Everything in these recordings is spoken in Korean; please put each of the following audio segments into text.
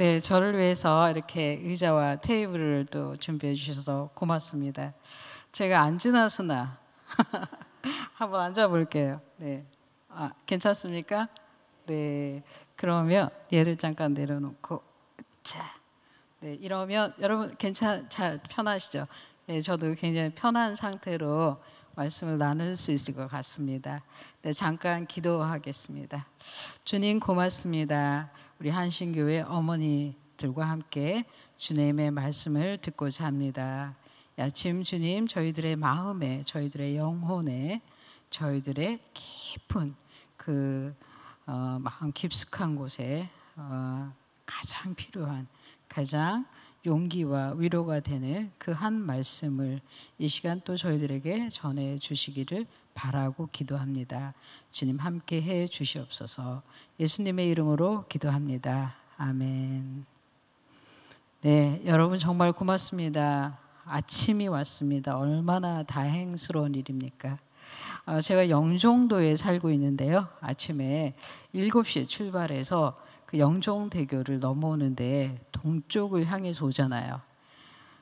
네, 저를 위해서 이렇게 의자와 테이블을 또 준비해 주셔서 고맙습니다. 제가 안 지나서나 한번 앉아 볼게요. 네, 괜찮습니까? 네, 그러면 얘를 잠깐 내려놓고, 자, 네, 이러면 여러분 잘 편하시죠? 네, 저도 굉장히 편한 상태로 말씀을 나눌 수 있을 것 같습니다. 네, 잠깐 기도하겠습니다. 주님 고맙습니다. 우리 한신교회 어머니들과 함께 주님의 말씀을 듣고자 합니다. 아침 주님, 저희들의 마음에, 저희들의 영혼에, 저희들의 깊은 그 마음 깊숙한 곳에 가장 필요한, 가장 용기와 위로가 되는 그 한 말씀을 이 시간 또 저희들에게 전해 주시기를 바라고 기도합니다. 주님 함께 해 주시옵소서. 예수님의 이름으로 기도합니다. 아멘. 네, 여러분 정말 고맙습니다. 아침이 왔습니다. 얼마나 다행스러운 일입니까? 제가 영종도에 살고 있는데요. 아침에 7시에 출발해서 그 영종대교를 넘어오는데 동쪽을 향해서 오잖아요.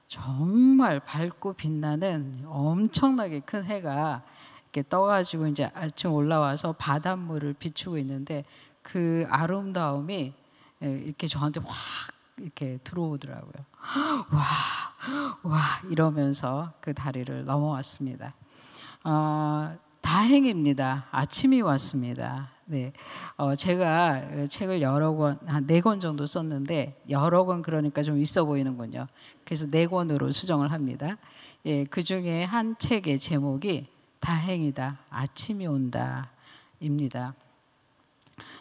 정말 밝고 빛나는 엄청나게 큰 해가 이렇게 떠가지고 이제 아침 올라와서 바닷물을 비추고 있는데 그 아름다움이 이렇게 저한테 확 이렇게 들어오더라고요. 와 이러면서 그 다리를 넘어왔습니다. 다행입니다. 아침이 왔습니다. 네, 제가 책을 여러 권, 한 4권 정도 썼는데 여러 권 그러니까 좀 있어 보이는군요. 그래서 4권으로 수정을 합니다. 예, 그 중에 한 책의 제목이 다행이다, 아침이 온다 입니다.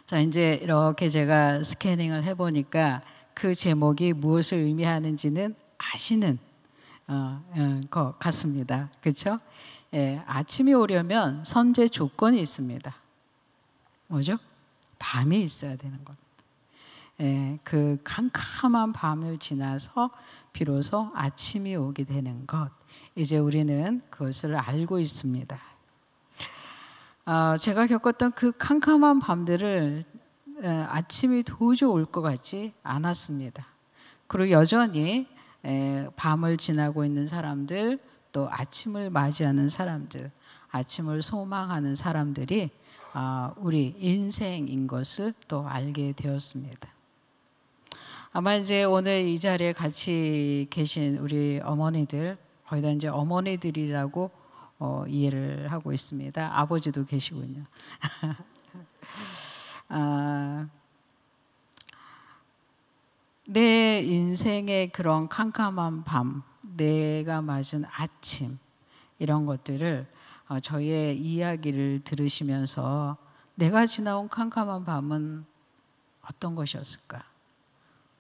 자, 이제 이렇게 제가 스캐닝을 해보니까 그 제목이 무엇을 의미하는지는 아시는 것 같습니다. 그렇죠? 예, 아침이 오려면 선제 조건이 있습니다. 뭐죠? 밤이 있어야 되는 겁니다. 예, 그 캄캄한 밤을 지나서 비로소 아침이 오게 되는 것. 이제 우리는 그것을 알고 있습니다. 제가 겪었던 그 캄캄한 밤들을 아침이 도저히 올 것 같지 않았습니다. 그리고 여전히 밤을 지나고 있는 사람들, 또 아침을 맞이하는 사람들, 아침을 소망하는 사람들이 우리 인생인 것을 또 알게 되었습니다. 아마 이제 오늘 이 자리에 같이 계신 우리 어머니들, 거의 다 이제 어머니들이라고 이해를 하고 있습니다. 아버지도 계시군요. 내 인생의 그런 캄캄한 밤, 내가 맞은 아침, 이런 것들을 저희의 이야기를 들으시면서 내가 지나온 캄캄한 밤은 어떤 것이었을까?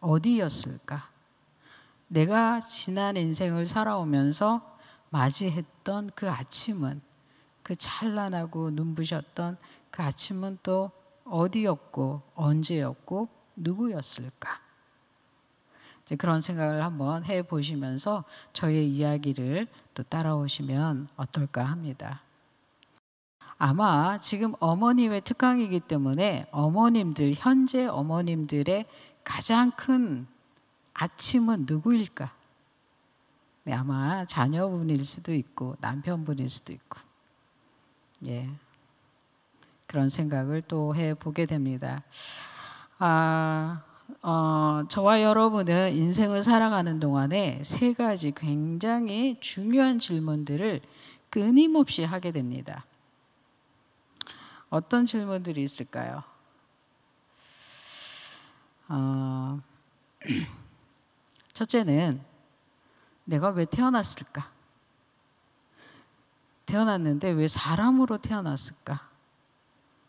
어디였을까? 내가 지난 인생을 살아오면서 맞이했던 그 아침은, 그 찬란하고 눈부셨던 그 아침은 또 어디였고 언제였고 누구였을까? 이제 그런 생각을 한번 해보시면서 저희의 이야기를 또 따라오시면 어떨까 합니다. 아마 지금 어머님의 특강이기 때문에 어머님들, 현재 어머님들의 가장 큰 아침은 누구일까? 네, 아마 자녀분일 수도 있고 남편분일 수도 있고, 예, 그런 생각을 또 해보게 됩니다. 저와 여러분은 인생을 살아가는 동안에 3가지 굉장히 중요한 질문들을 끊임없이 하게 됩니다. 어떤 질문들이 있을까요? 첫째는 내가 왜 태어났을까? 태어났는데 왜 사람으로 태어났을까?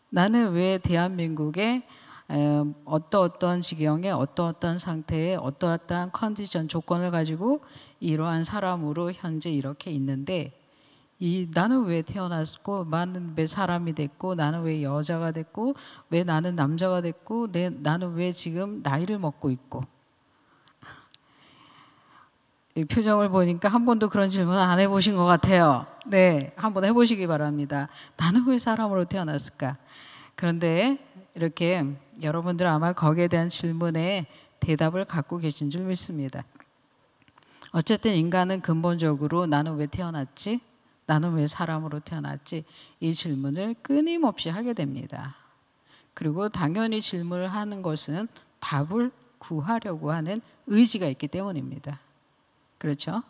나는 왜 대한민국에 어떠한 지경에 어떠한 상태에 어떠한 컨디션 조건을 가지고 이러한 사람으로 현재 이렇게 있는데 나는 왜 태어났고, 나는 왜 사람이 됐고, 나는 왜 여자가 됐고, 왜 나는 남자가 됐고, 나는 왜 지금 나이를 먹고 있고. 이 표정을 보니까 한 번도 그런 질문 안 해보신 것 같아요. 네, 한번 해보시기 바랍니다. 나는 왜 사람으로 태어났을까? 그런데 이렇게 여러분들 아마 거기에 대한 질문에 대답을 갖고 계신 줄 믿습니다. 어쨌든 인간은 근본적으로 나는 왜 태어났지? 나는 왜 사람으로 태어났지? 이 질문을 끊임없이 하게 됩니다. 그리고 당연히 질문을 하는 것은 답을 구하려고 하는 의지가 있기 때문입니다. 그렇죠?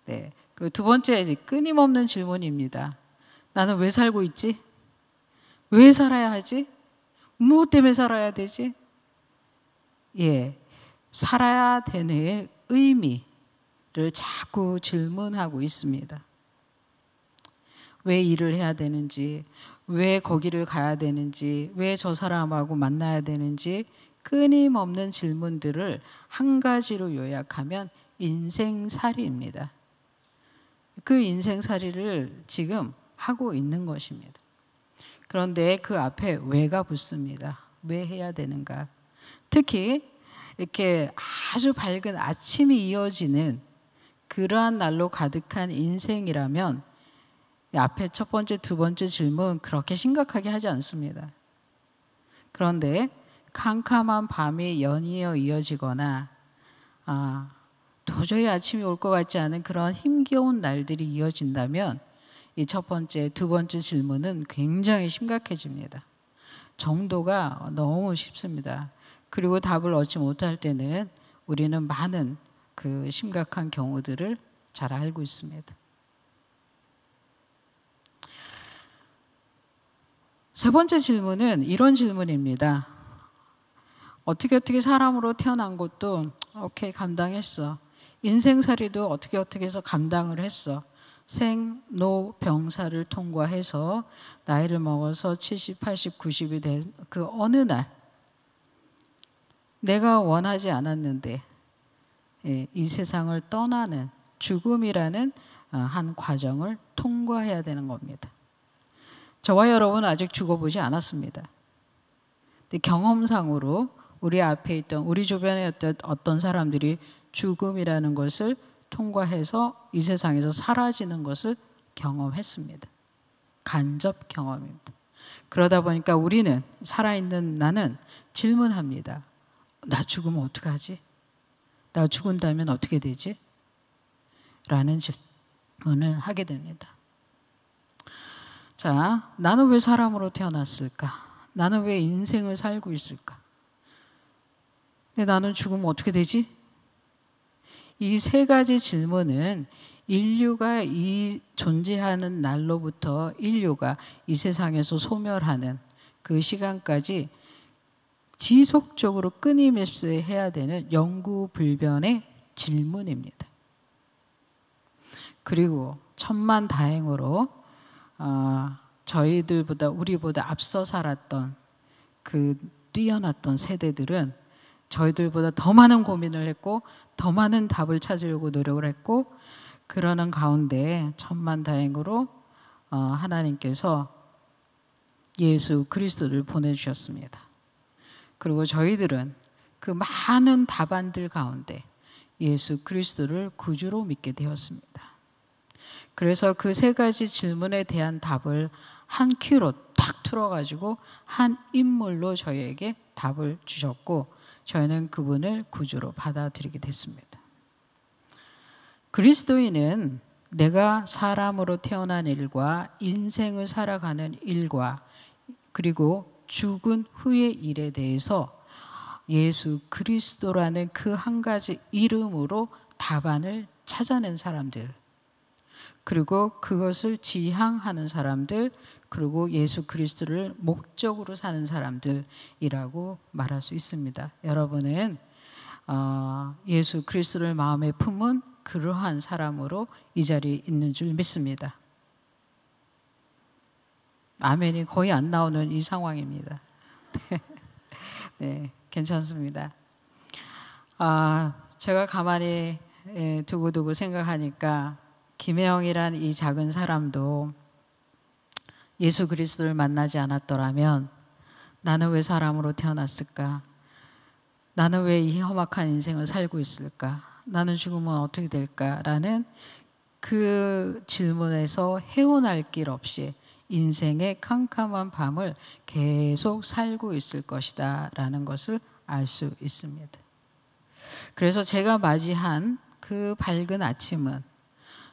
네. 그 두 번째 끊임없는 질문입니다. 나는 왜 살고 있지? 왜 살아야 하지? 무엇 때문에 살아야 되지? 예, 살아야 되는 의미를 자꾸 질문하고 있습니다. 왜 일을 해야 되는지, 왜 거기를 가야 되는지, 왜 저 사람하고 만나야 되는지 끊임없는 질문들을 한 가지로 요약하면 인생살이입니다. 그 인생살이를 지금 하고 있는 것입니다. 그런데 그 앞에 왜가 붙습니다. 왜 해야 되는가? 특히 이렇게 아주 밝은 아침이 이어지는 그러한 날로 가득한 인생이라면 앞에 첫 번째, 두 번째 질문 그렇게 심각하게 하지 않습니다. 그런데 캄캄한 밤이 연이어 이어지거나 도저히 아침이 올 것 같지 않은 그런 힘겨운 날들이 이어진다면 이 첫 번째, 두 번째 질문은 굉장히 심각해집니다. 정도가 너무 쉽습니다. 그리고 답을 얻지 못할 때는 우리는 많은 그 심각한 경우들을 잘 알고 있습니다. 세 번째 질문은 이런 질문입니다. 어떻게 사람으로 태어난 것도 오케이 감당했어. 인생살이도 어떻게 해서 감당을 했어. 생, 노, 병사를 통과해서 나이를 먹어서 70, 80, 90이 된 그 어느 날 내가 원하지 않았는데 이 세상을 떠나는 죽음이라는 한 과정을 통과해야 되는 겁니다. 저와 여러분은 아직 죽어보지 않았습니다. 근데 경험상으로 우리 앞에 있던 우리 주변에 어떤 사람들이 죽음이라는 것을 통과해서 이 세상에서 사라지는 것을 경험했습니다. 간접 경험입니다. 그러다 보니까 우리는 살아있는 나는 질문합니다. 나 죽으면 어떡하지? 나 죽은다면 어떻게 되지? 라는 질문을 하게 됩니다. 자, 나는 왜 사람으로 태어났을까? 나는 왜 인생을 살고 있을까? 근데 나는 죽으면 어떻게 되지? 이 세 가지 질문은 인류가 이 존재하는 날로부터 인류가 이 세상에서 소멸하는 그 시간까지 지속적으로 끊임없이 해야 되는 영구불변의 질문입니다. 그리고 천만다행으로 저희들보다 우리보다 앞서 살았던 그 뛰어났던 세대들은 저희들보다 더 많은 고민을 했고 더 많은 답을 찾으려고 노력을 했고 그러는 가운데 천만다행으로 하나님께서 예수 그리스도를 보내주셨습니다. 그리고 저희들은 그 많은 답안들 가운데 예수 그리스도를 구주로 믿게 되었습니다. 그래서 그 세 가지 질문에 대한 답을 한 큐로 탁 틀어가지고 한 인물로 저희에게 답을 주셨고 저희는 그분을 구주로 받아들이게 됐습니다. 그리스도인은 내가 사람으로 태어난 일과 인생을 살아가는 일과 그리고 죽은 후의 일에 대해서 예수 그리스도라는 그 한 가지 이름으로 답안을 찾아낸 사람들 그리고 그것을 지향하는 사람들 그리고 예수 그리스도를 목적으로 사는 사람들이라고 말할 수 있습니다. 여러분은 예수 그리스도를 마음에 품은 그러한 사람으로 이 자리에 있는 줄 믿습니다. 아멘이 거의 안 나오는 이 상황입니다. 네, 괜찮습니다. 제가 가만히 두고두고 생각하니까 김혜영이란 이 작은 사람도 예수 그리스도를 만나지 않았더라면 나는 왜 사람으로 태어났을까? 나는 왜 이 험악한 인생을 살고 있을까? 나는 죽으면 어떻게 될까라는 그 질문에서 헤어날 길 없이 인생의 캄캄한 밤을 계속 살고 있을 것이다 라는 것을 알 수 있습니다. 그래서 제가 맞이한 그 밝은 아침은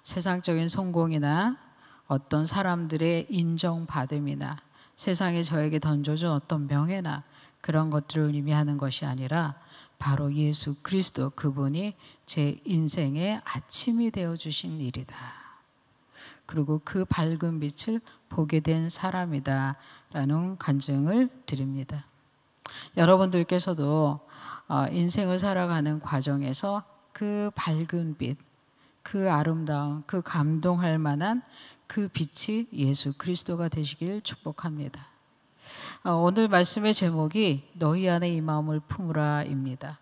세상적인 성공이나 어떤 사람들의 인정받음이나 세상에 저에게 던져준 어떤 명예나 그런 것들을 의미하는 것이 아니라 바로 예수 그리스도, 그분이 제 인생의 아침이 되어주신 일이다. 그리고 그 밝은 빛을 보게 된 사람이다 라는 간증을 드립니다. 여러분들께서도 인생을 살아가는 과정에서 그 밝은 빛, 그 아름다움, 그 감동할 만한 그 빛이 예수 그리스도가 되시길 축복합니다. 오늘 말씀의 제목이 너희 안에 이 마음을 품으라입니다.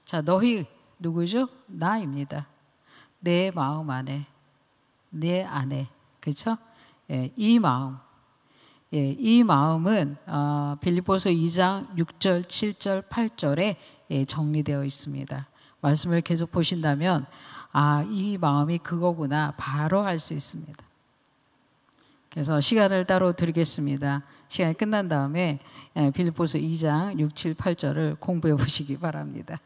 자, 너희 누구죠? 나입니다. 내 마음 안에, 내 안에, 그렇죠? 예, 이 마음, 예, 이 마음은 빌립보서 2장 6절, 7절, 8절에 정리되어 있습니다. 말씀을 계속 보신다면 이 마음이 그거구나 바로 알 수 있습니다. 그래서 시간을 따로 드리겠습니다. 시간이 끝난 다음에 빌립보서 2장 6, 7, 8절을 공부해 보시기 바랍니다.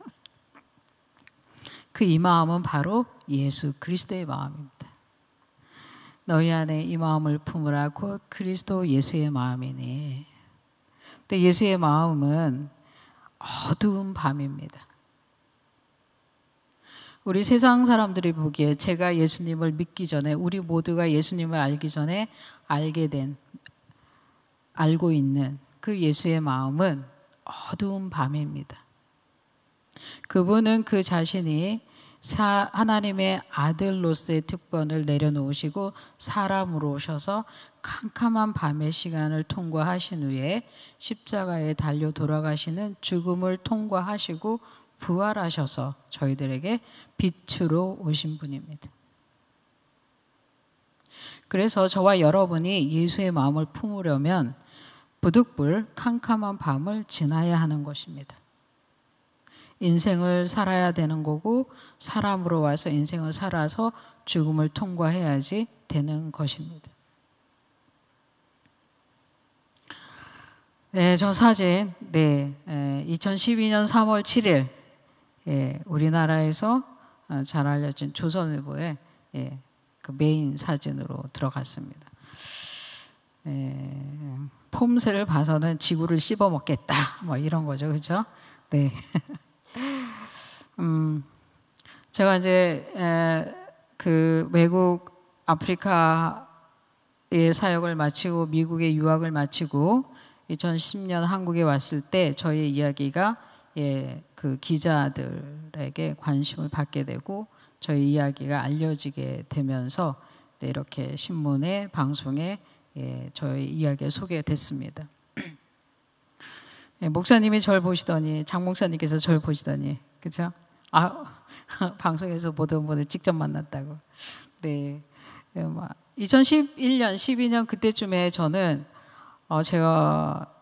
그 이 마음은 바로 예수 그리스도의 마음입니다. 너희 안에 이 마음을 품으라 곧 그리스도 예수의 마음이니. 근데 예수의 마음은 어두운 밤입니다. 우리 세상 사람들이 보기에 제가 예수님을 믿기 전에, 우리 모두가 예수님을 알기 전에 알고 있는 그 예수의 마음은 어두운 밤입니다. 그분은 그 자신이 하나님의 아들로서의 특권을 내려놓으시고 사람으로 오셔서 캄캄한 밤의 시간을 통과하신 후에 십자가에 달려 돌아가시는 죽음을 통과하시고 부활하셔서 저희들에게 빛으로 오신 분입니다. 그래서 저와 여러분이 예수의 마음을 품으려면 부득불 캄캄한 밤을 지나야 하는 것입니다. 인생을 살아야 되는 거고 사람으로 와서 인생을 살아서 죽음을 통과해야지 되는 것입니다. 네, 저 사진 2012년 3월 7일 우리나라에서 잘 알려진 조선일보에 그 메인 사진으로 들어갔습니다. 폼새를 봐서는 지구를 씹어먹겠다 뭐 이런 거죠, 그렇죠? 네. 제가 이제 그 외국 아프리카의 사역을 마치고 미국의 유학을 마치고 2010년 한국에 왔을 때 저의 이야기가 그 기자들에게 관심을 받게 되고 저희 이야기가 알려지게 되면서 이렇게 신문에 방송에 저희 이야기가 소개됐습니다. 목사님이 저를 보시더니 장 목사님께서 저를 보시더니 그렇죠? 방송에서 보던 분을 직접 만났다고. 네, 2011년, 12년 그때쯤에 저는 제가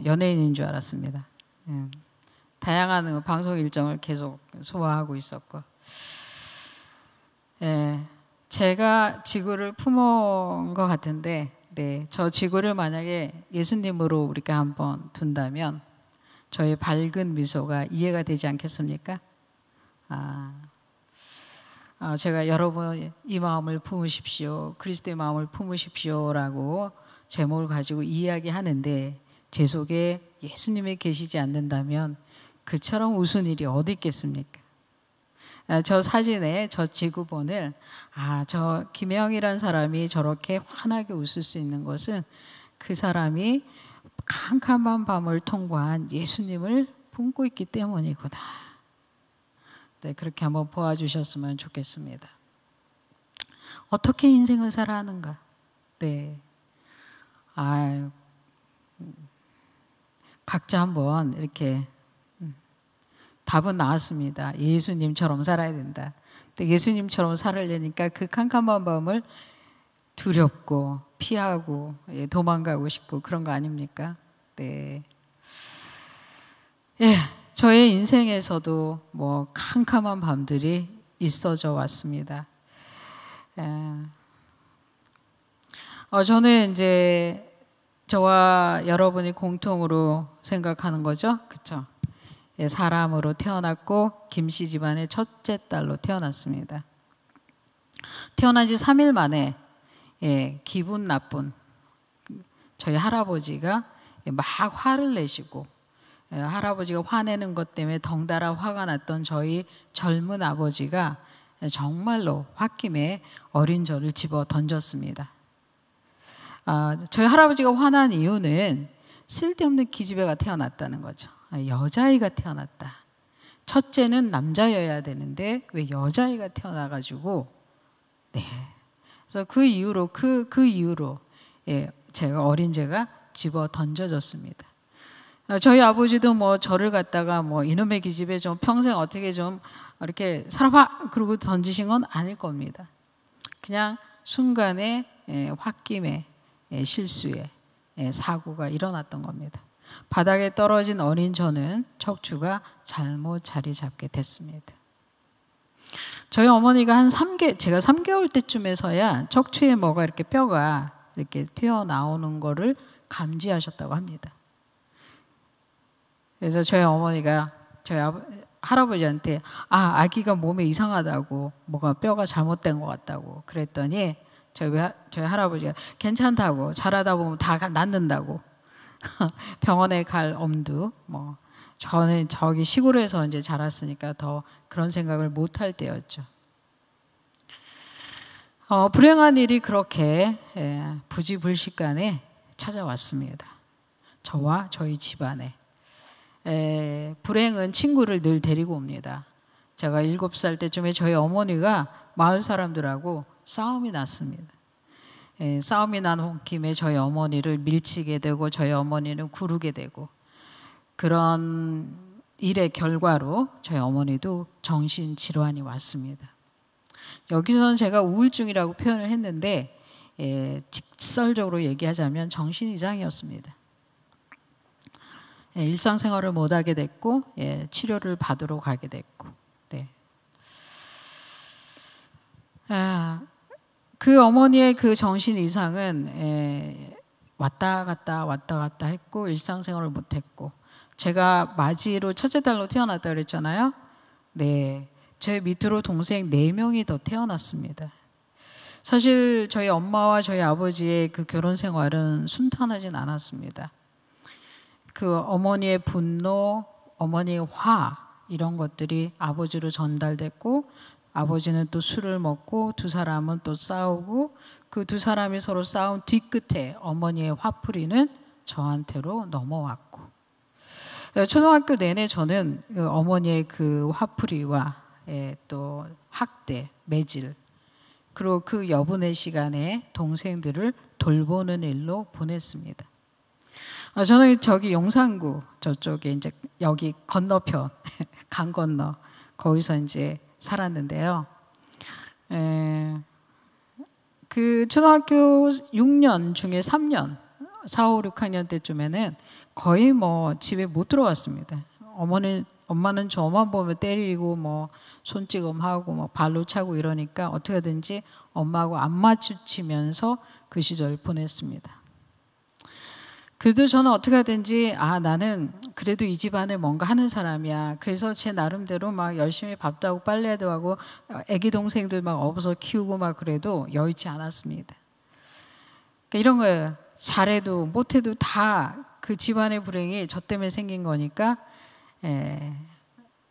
연예인인 줄 알았습니다. 다양한 방송 일정을 계속 소화하고 있었고, 제가 지구를 품은 것 같은데, 저 지구를 만약에 예수님으로 우리가 한번 둔다면 저의 밝은 미소가 이해가 되지 않겠습니까? 제가 여러분 이 마음을 품으십시오, 그리스도의 마음을 품으십시오라고 제목을 가지고 이야기하는데 제 속에 예수님이 계시지 않는다면 그처럼 웃은 일이 어디 있겠습니까? 저 사진에 저 지구본을 저 김영이라는 사람이 저렇게 환하게 웃을 수 있는 것은 그 사람이 캄캄한 밤을 통과한 예수님을 품고 있기 때문이구나. 네, 그렇게 한번 보아주셨으면 좋겠습니다. 어떻게 인생을 살아가는가? 네, 각자 한번 이렇게 답은 나왔습니다. 예수님처럼 살아야 된다. 근데 예수님처럼 살으려니까 그 캄캄한 밤을 두렵고 피하고 도망가고 싶고 그런 거 아닙니까? 네. 저의 인생에서도 뭐 캄캄한 밤들이 있어져 왔습니다. 저는 이제 저와 여러분이 공통으로 생각하는 거죠, 그렇죠? 사람으로 태어났고 김씨 집안의 첫째 딸로 태어났습니다. 태어난 지 3일 만에 기분 나쁜 저희 할아버지가 막 화를 내시고, 할아버지가 화내는 것 때문에 덩달아 화가 났던 저희 젊은 아버지가 정말로 홧김에 어린 저를 집어 던졌습니다. 저희 할아버지가 화난 이유는 쓸데없는 기집애가 태어났다는 거죠. 여자아이가 태어났다. 첫째는 남자여야 되는데 왜 여자아이가 태어나가지고, 네. 그래서 그 이후로 제가 어린 제가 집어 던져졌습니다. 저희 아버지도 뭐 저를 갖다가 뭐 이놈의 기집애 좀 평생 어떻게 좀 이렇게 살아봐 그러고 던지신 건 아닐 겁니다. 그냥 순간에 홧김에 실수에 사고가 일어났던 겁니다. 바닥에 떨어진 어린 저는 척추가 잘못 자리 잡게 됐습니다. 저희 어머니가 제가 3개월 때쯤에서야 척추에 뭐가 이렇게 뼈가 이렇게 튀어나오는 거를 감지하셨다고 합니다. 그래서 저희 어머니가 저희 할아버지한테 아기가 몸에 이상하다고, 뭐가 뼈가 잘못된 것 같다고 그랬더니 저희 할아버지가 괜찮다고, 자라다 보면 다 낫는다고 병원에 갈 엄두, 저는 저기 시골에서 이제 자랐으니까 더 그런 생각을 못할 때였죠. 불행한 일이 그렇게 부지불식간에 찾아왔습니다. 저와 저희 집안에. 불행은 친구를 늘 데리고 옵니다. 제가 7살 때쯤에 저희 어머니가 마을 사람들하고 싸움이 났습니다. 싸움이 난 김에 저희 어머니를 밀치게 되고 저희 어머니는 구르게 되고, 그런 일의 결과로 저희 어머니도 정신질환이 왔습니다. 여기서는 제가 우울증이라고 표현을 했는데 직설적으로 얘기하자면 정신이상이었습니다. 일상생활을 못하게 됐고, 치료를 받으러 가게 됐고, 네. 그 어머니의 그 정신 이상은 왔다 갔다 했고 일상생활을 못했고, 제가 맞이로 첫째 딸로 태어났다 그랬잖아요. 네, 제 밑으로 동생 4명이 더 태어났습니다. 사실 저희 엄마와 저희 아버지의 그 결혼 생활은 순탄하진 않았습니다. 그 어머니의 분노, 어머니의 화, 이런 것들이 아버지로 전달됐고, 아버지는 또 술을 먹고 두 사람은 또 싸우고, 그 두 사람이 서로 싸운 뒤끝에 어머니의 화풀이는 저한테로 넘어왔고, 초등학교 내내 저는 어머니의 그 화풀이와 또 학대, 매질, 그리고 그 여분의 시간에 동생들을 돌보는 일로 보냈습니다. 저는 저기 용산구 저쪽에 이제 여기 건너편 강 건너 거기서 이제 살았는데요. 그 초등학교 6년 중에 3년 4, 5, 6학년 때쯤에는 거의 집에 못 들어갔습니다. 엄마는 저만 보면 때리고 손찌검하고 발로 차고 이러니까 어떻게든지 엄마하고 안 마주치면서 그 시절을 보냈습니다. 그래도 저는 어떻게 하든지 나는 그래도 이 집안에 뭔가 하는 사람이야. 그래서 제 나름대로 열심히 밥도 하고 빨래도 하고 애기 동생들 업어서 키우고 그래도 여의치 않았습니다. 그러니까 이런 거예요. 잘해도 못해도 다 그 집안의 불행이 저 때문에 생긴 거니까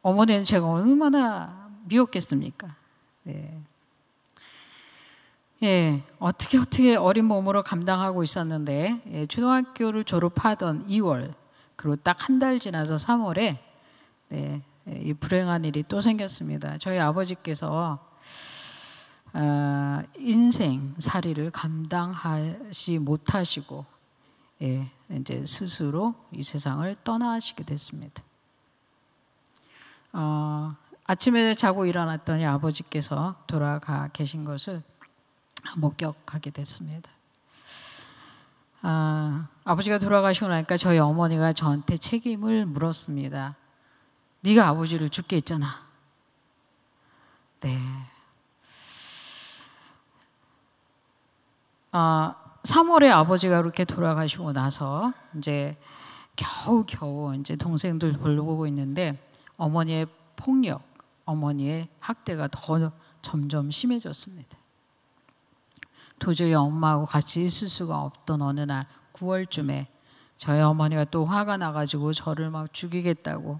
어머니는 제가 얼마나 미웠겠습니까? 어떻게 어린 몸으로 감당하고 있었는데 초등학교를 졸업하던 2월, 그리고 딱 한 달 지나서 3월에 이 불행한 일이 또 생겼습니다. 저희 아버지께서 인생살이를 감당하지 못하시고 이제 스스로 이 세상을 떠나시게 됐습니다. 아침에 자고 일어났더니 아버지께서 돌아가 계신 것을 목격하게 됐습니다. 아버지가 돌아가시고 나니까 저희 어머니가 저한테 책임을 물었습니다. 네가 아버지를 죽게 했잖아. 네. 3월에 아버지가 그렇게 돌아가시고 나서 이제 겨우겨우 이제 동생들 돌보고 있는데 어머니의 폭력, 어머니의 학대가 더 점점 심해졌습니다. 도저히 엄마하고 같이 있을 수가 없던 어느 날 9월쯤에 저희 어머니가 또 화가 나가지고 저를 막 죽이겠다고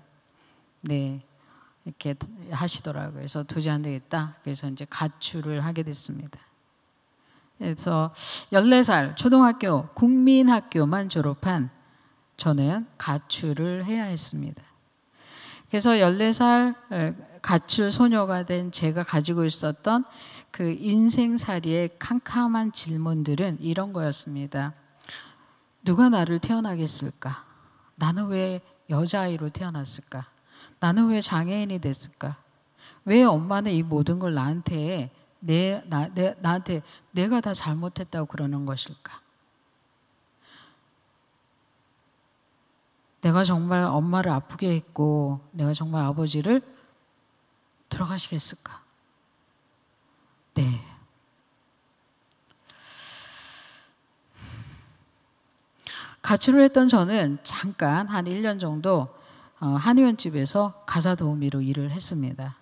이렇게 하시더라고요. 그래서 도저히 안 되겠다. 그래서 이제 가출을 하게 됐습니다. 그래서 14살 초등학교 국민학교만 졸업한 저는 가출을 해야 했습니다. 그래서 14살 가출 소녀가 된 제가 가지고 있었던 그 인생살이의 캄캄한 질문들은 이런 거였습니다. 누가 나를 태어나게 했을까? 나는 왜 여자아이로 태어났을까? 나는 왜 장애인이 됐을까? 왜 엄마는 이 모든 걸 나한테 나한테 내가 다 잘못했다고 그러는 것일까? 내가 정말 엄마를 아프게 했고 내가 정말 아버지를 돌아가시겠을까? 네. 가출을 했던 저는 잠깐 한 1년 정도 한의원집에서 가사 도우미로 일을 했습니다.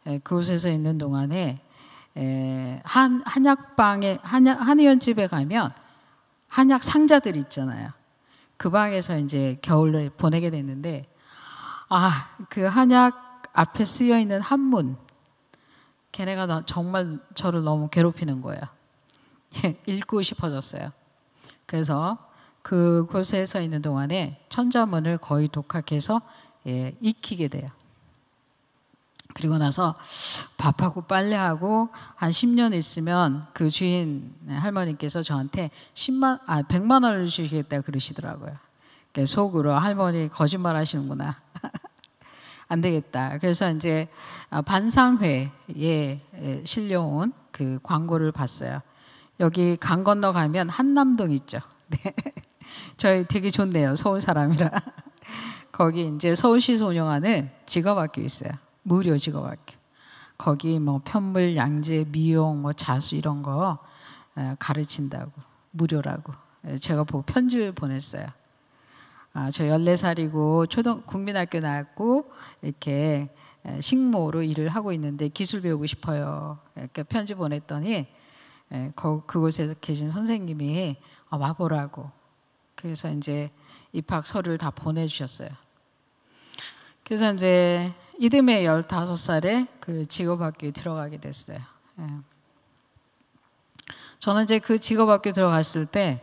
그곳에서 있는 동안에 한약방에 한의원집에 가면 한약 상자들 있잖아요. 그 방에서 이제 겨울을 보내게 됐는데 그 한약 앞에 쓰여 있는 한문 걔네가 정말 저를 너무 괴롭히는 거예요. 읽고 싶어졌어요. 그래서 그곳에서 있는 동안에 천자문을 거의 독학해서 익히게 돼요. 그리고 나서 밥하고 빨래하고 한 10년 있으면 그 주인 할머니께서 저한테 100만 원을 주시겠다 그러시더라고요. 속으로 할머니 거짓말 하시는구나. 안 되겠다. 그래서 이제 반상회에 실려온 그 광고를 봤어요. 여기 강 건너 가면 한남동 있죠. 네. 저희 되게 좋네요. 서울 사람이라. 거기 이제 서울시 운영하는 직업학교 있어요. 무료 직업학교. 거기 뭐 편물, 양재, 미용, 뭐 자수 이런 거 가르친다고 무료라고. 제가 보고 편지를 보냈어요. 저 14살이고 국민학교 나왔고 이렇게 식모로 일을 하고 있는데 기술 배우고 싶어요. 이렇게 편지 보냈더니 그곳에서 계신 선생님이 와보라고. 그래서 이제 입학 서류를 다 보내주셨어요. 그래서 이제 이듬해 15살에 그 직업학교에 들어가게 됐어요. 저는 이제 그 직업학교 들어갔을 때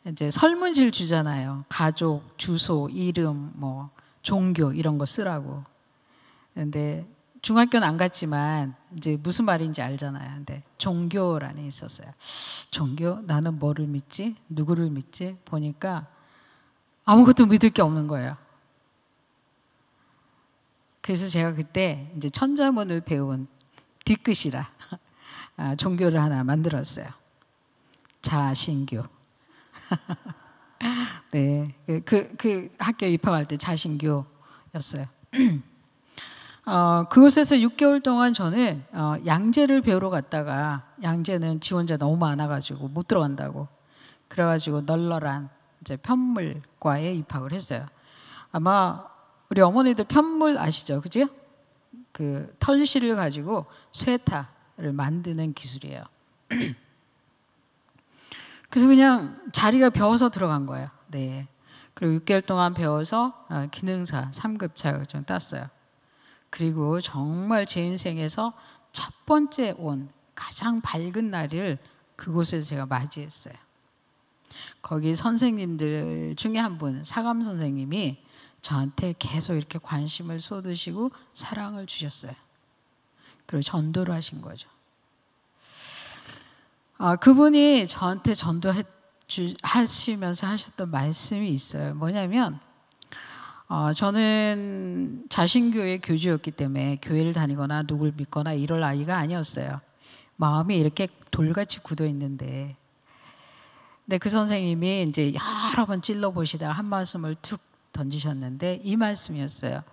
이제 설문지를 주잖아요. 가족, 주소, 이름, 뭐 종교 이런 거 쓰라고. 근데 중학교는 안 갔지만 이제 무슨 말인지 알잖아요. 근데 종교라는 게 있었어요. 종교? 나는 뭐를 믿지? 누구를 믿지? 보니까 아무것도 믿을 게 없는 거예요. 그래서 제가 그때 이제 천자문을 배운 뒤끝이라 종교를 하나 만들었어요. 자신교. 네, 그 학교에 입학할 때 자신교였어요. 그곳에서 6개월 동안 저는 양재를 배우러 갔다가 양재는 지원자 너무 많아가지고 못 들어간다고 그래가지고 널널한 이제 편물과에 입학을 했어요. 아마 우리 어머니들 편물 아시죠, 그죠? 그 털실을 가지고 쇠타를 만드는 기술이에요. 그래서 그냥 자리가 비어서 들어간 거예요. 네. 그리고 6개월 동안 배워서 기능사 3급 자격증 땄어요. 그리고 정말 제 인생에서 첫 번째 온 가장 밝은 날을 그곳에서 제가 맞이했어요. 거기 선생님들 중에 한 분, 사감 선생님이 저한테 계속 이렇게 관심을 쏟으시고 사랑을 주셨어요. 그리고 전도를 하신 거죠. 그분이 저한테 전도하시면서 하셨던 말씀이 있어요. 뭐냐면 저는 자신교회 교주였기 때문에 교회를 다니거나 누굴 믿거나 이럴 아이가 아니었어요. 마음이 이렇게 돌같이 굳어 있는데, 근데 그 선생님이 이제 여러 번 찔러 보시다가 한 말씀을 툭 던지셨는데 이 말씀이었어요.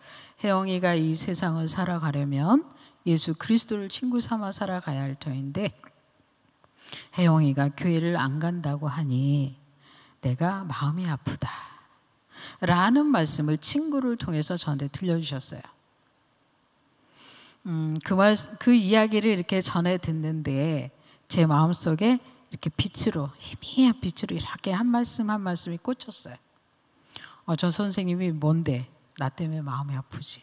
혜영이가 이 세상을 살아가려면 예수 그리스도를 친구 삼아 살아가야 할 터인데 혜영이가 교회를 안 간다고 하니 내가 마음이 아프다. 라는 말씀을 친구를 통해서 저한테 들려주셨어요. 그 이야기를 이렇게 전해 듣는데 제 마음속에 이렇게 빛으로, 희미한 빛으로 이렇게 한 말씀 한 말씀이 꽂혔어요. 저 선생님이 뭔데 나 때문에 마음이 아프지?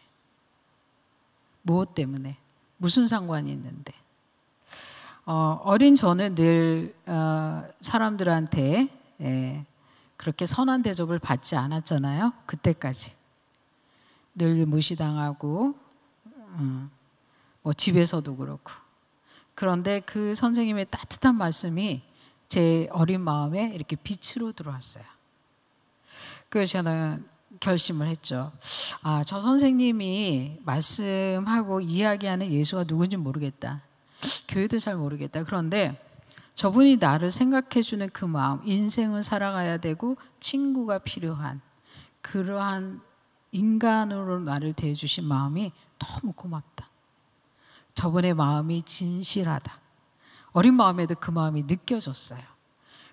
무엇 때문에? 무슨 상관이 있는데? 어린 저는 늘 사람들한테 그렇게 선한 대접을 받지 않았잖아요. 그때까지 늘 무시당하고 뭐 집에서도 그렇고. 그런데 그 선생님의 따뜻한 말씀이 제 어린 마음에 이렇게 빛으로 들어왔어요. 그래서 저는 결심을 했죠. 저 선생님이 말씀하고 이야기하는 예수가 누군지 모르겠다. 교회도 잘 모르겠다. 그런데 저분이 나를 생각해 주는 그 마음, 인생을 살아가야 되고 친구가 필요한 그러한 인간으로 나를 대해주신 마음이 너무 고맙다. 저분의 마음이 진실하다. 어린 마음에도 그 마음이 느껴졌어요.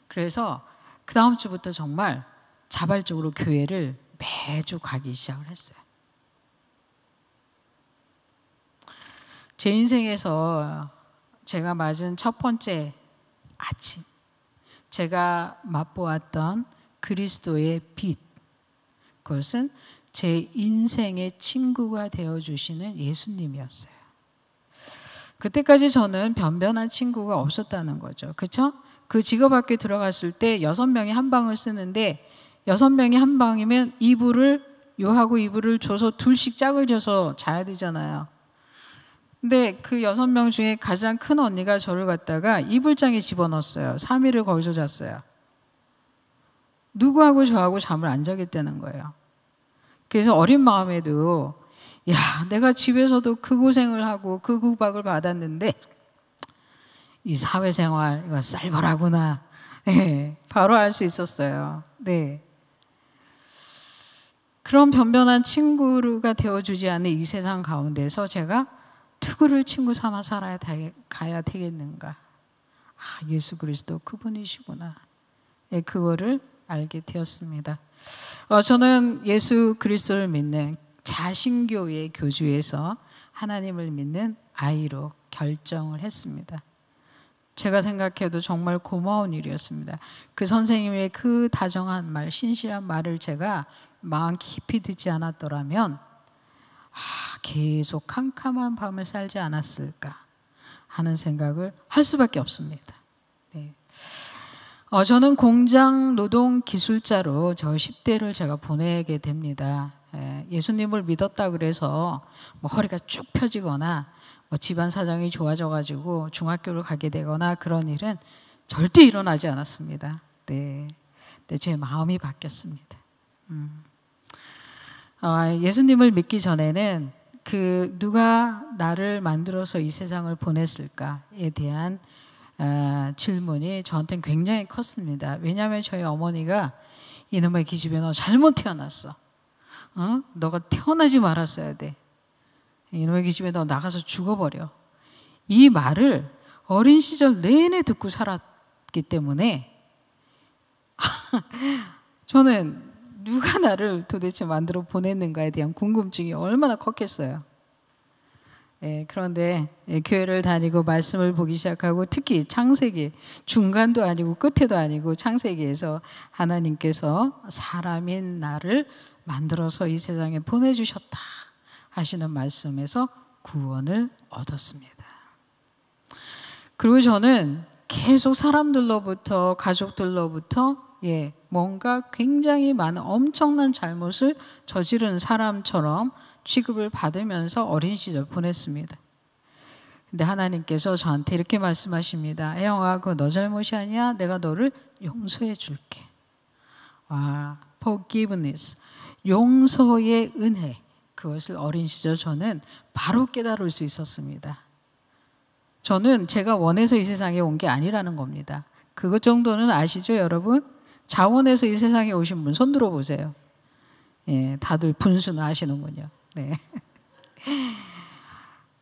그래서 그 다음 주부터 정말 자발적으로 교회를 매주 가기 시작을 했어요. 제 인생에서 제가 맞은 첫 번째 아침, 제가 맛보았던 그리스도의 빛, 그것은 제 인생의 친구가 되어주시는 예수님이었어요. 그때까지 저는 변변한 친구가 없었다는 거죠. 그렇죠? 그 직업학교에 들어갔을 때 6명이 한 방을 쓰는데 6명이 한 방이면 이불을 요하고 이불을 줘서 둘씩 짝을 져서 자야 되잖아요. 근데 그 6명 중에 가장 큰 언니가 저를 갖다가 이불장에 집어넣었어요. 3일을 거기서 잤어요. 누구하고 저하고 잠을 안 자겠다는 거예요. 그래서 어린 마음에도 야, 내가 집에서도 그 고생을 하고 그 구박을 받았는데 이 사회생활 이거 쌀벌하구나. 네, 바로 알 수 있었어요. 네. 그런 변변한 친구가 되어주지 않는 이 세상 가운데서 제가 누구를 친구 삼아 가야 되겠는가. 예수 그리스도 그분이시구나. 네, 그거를 알게 되었습니다. 저는 예수 그리스도를 믿는 자신교의 교주에서 하나님을 믿는 아이로 결정을 했습니다. 제가 생각해도 정말 고마운 일이었습니다. 그 선생님의 그 다정한 말, 신실한 말을 제가 마음 깊이 듣지 않았더라면 계속 캄캄한 밤을 살지 않았을까 하는 생각을 할 수밖에 없습니다. 네. 저는 공장 노동 기술자로 저 10대를 제가 보내게 됩니다. 예수님을 믿었다 그래서 뭐 허리가 쭉 펴지거나 뭐 집안 사정이 좋아져가지고 중학교를 가게 되거나 그런 일은 절대 일어나지 않았습니다. 네, 제 마음이 바뀌었습니다. 예수님을 믿기 전에는 누가 나를 만들어서 이 세상을 보냈을까에 대한 질문이 저한테는 굉장히 컸습니다. 왜냐하면 저희 어머니가 이놈의 기집애 너 잘못 태어났어. 너가 태어나지 말았어야 돼. 이놈의 기집애 너 나가서 죽어버려. 이 말을 어린 시절 내내 듣고 살았기 때문에 저는 누가 나를 도대체 만들어 보냈는가에 대한 궁금증이 얼마나 컸겠어요. 그런데 교회를 다니고 말씀을 보기 시작하고 특히 창세기 중간도 아니고 끝에도 아니고 창세기에서 하나님께서 사람인 나를 만들어서 이 세상에 보내주셨다 하시는 말씀에서 구원을 얻었습니다. 그리고 저는 계속 사람들로부터 가족들로부터 뭔가 굉장히 많은 엄청난 잘못을 저지른 사람처럼 취급을 받으면서 어린 시절 보냈습니다. 근데 하나님께서 저한테 이렇게 말씀하십니다. 혜영아, 그거 너 잘못이 아니야. 내가 너를 용서해 줄게. forgiveness, 용서의 은혜. 그것을 어린 시절 저는 바로 깨달을 수 있었습니다. 저는 제가 원해서 이 세상에 온 게 아니라는 겁니다. 그것 정도는 아시죠, 여러분? 자원해서 이 세상에 오신 분 손 들어보세요. 다들 분수는 아시는군요. 네.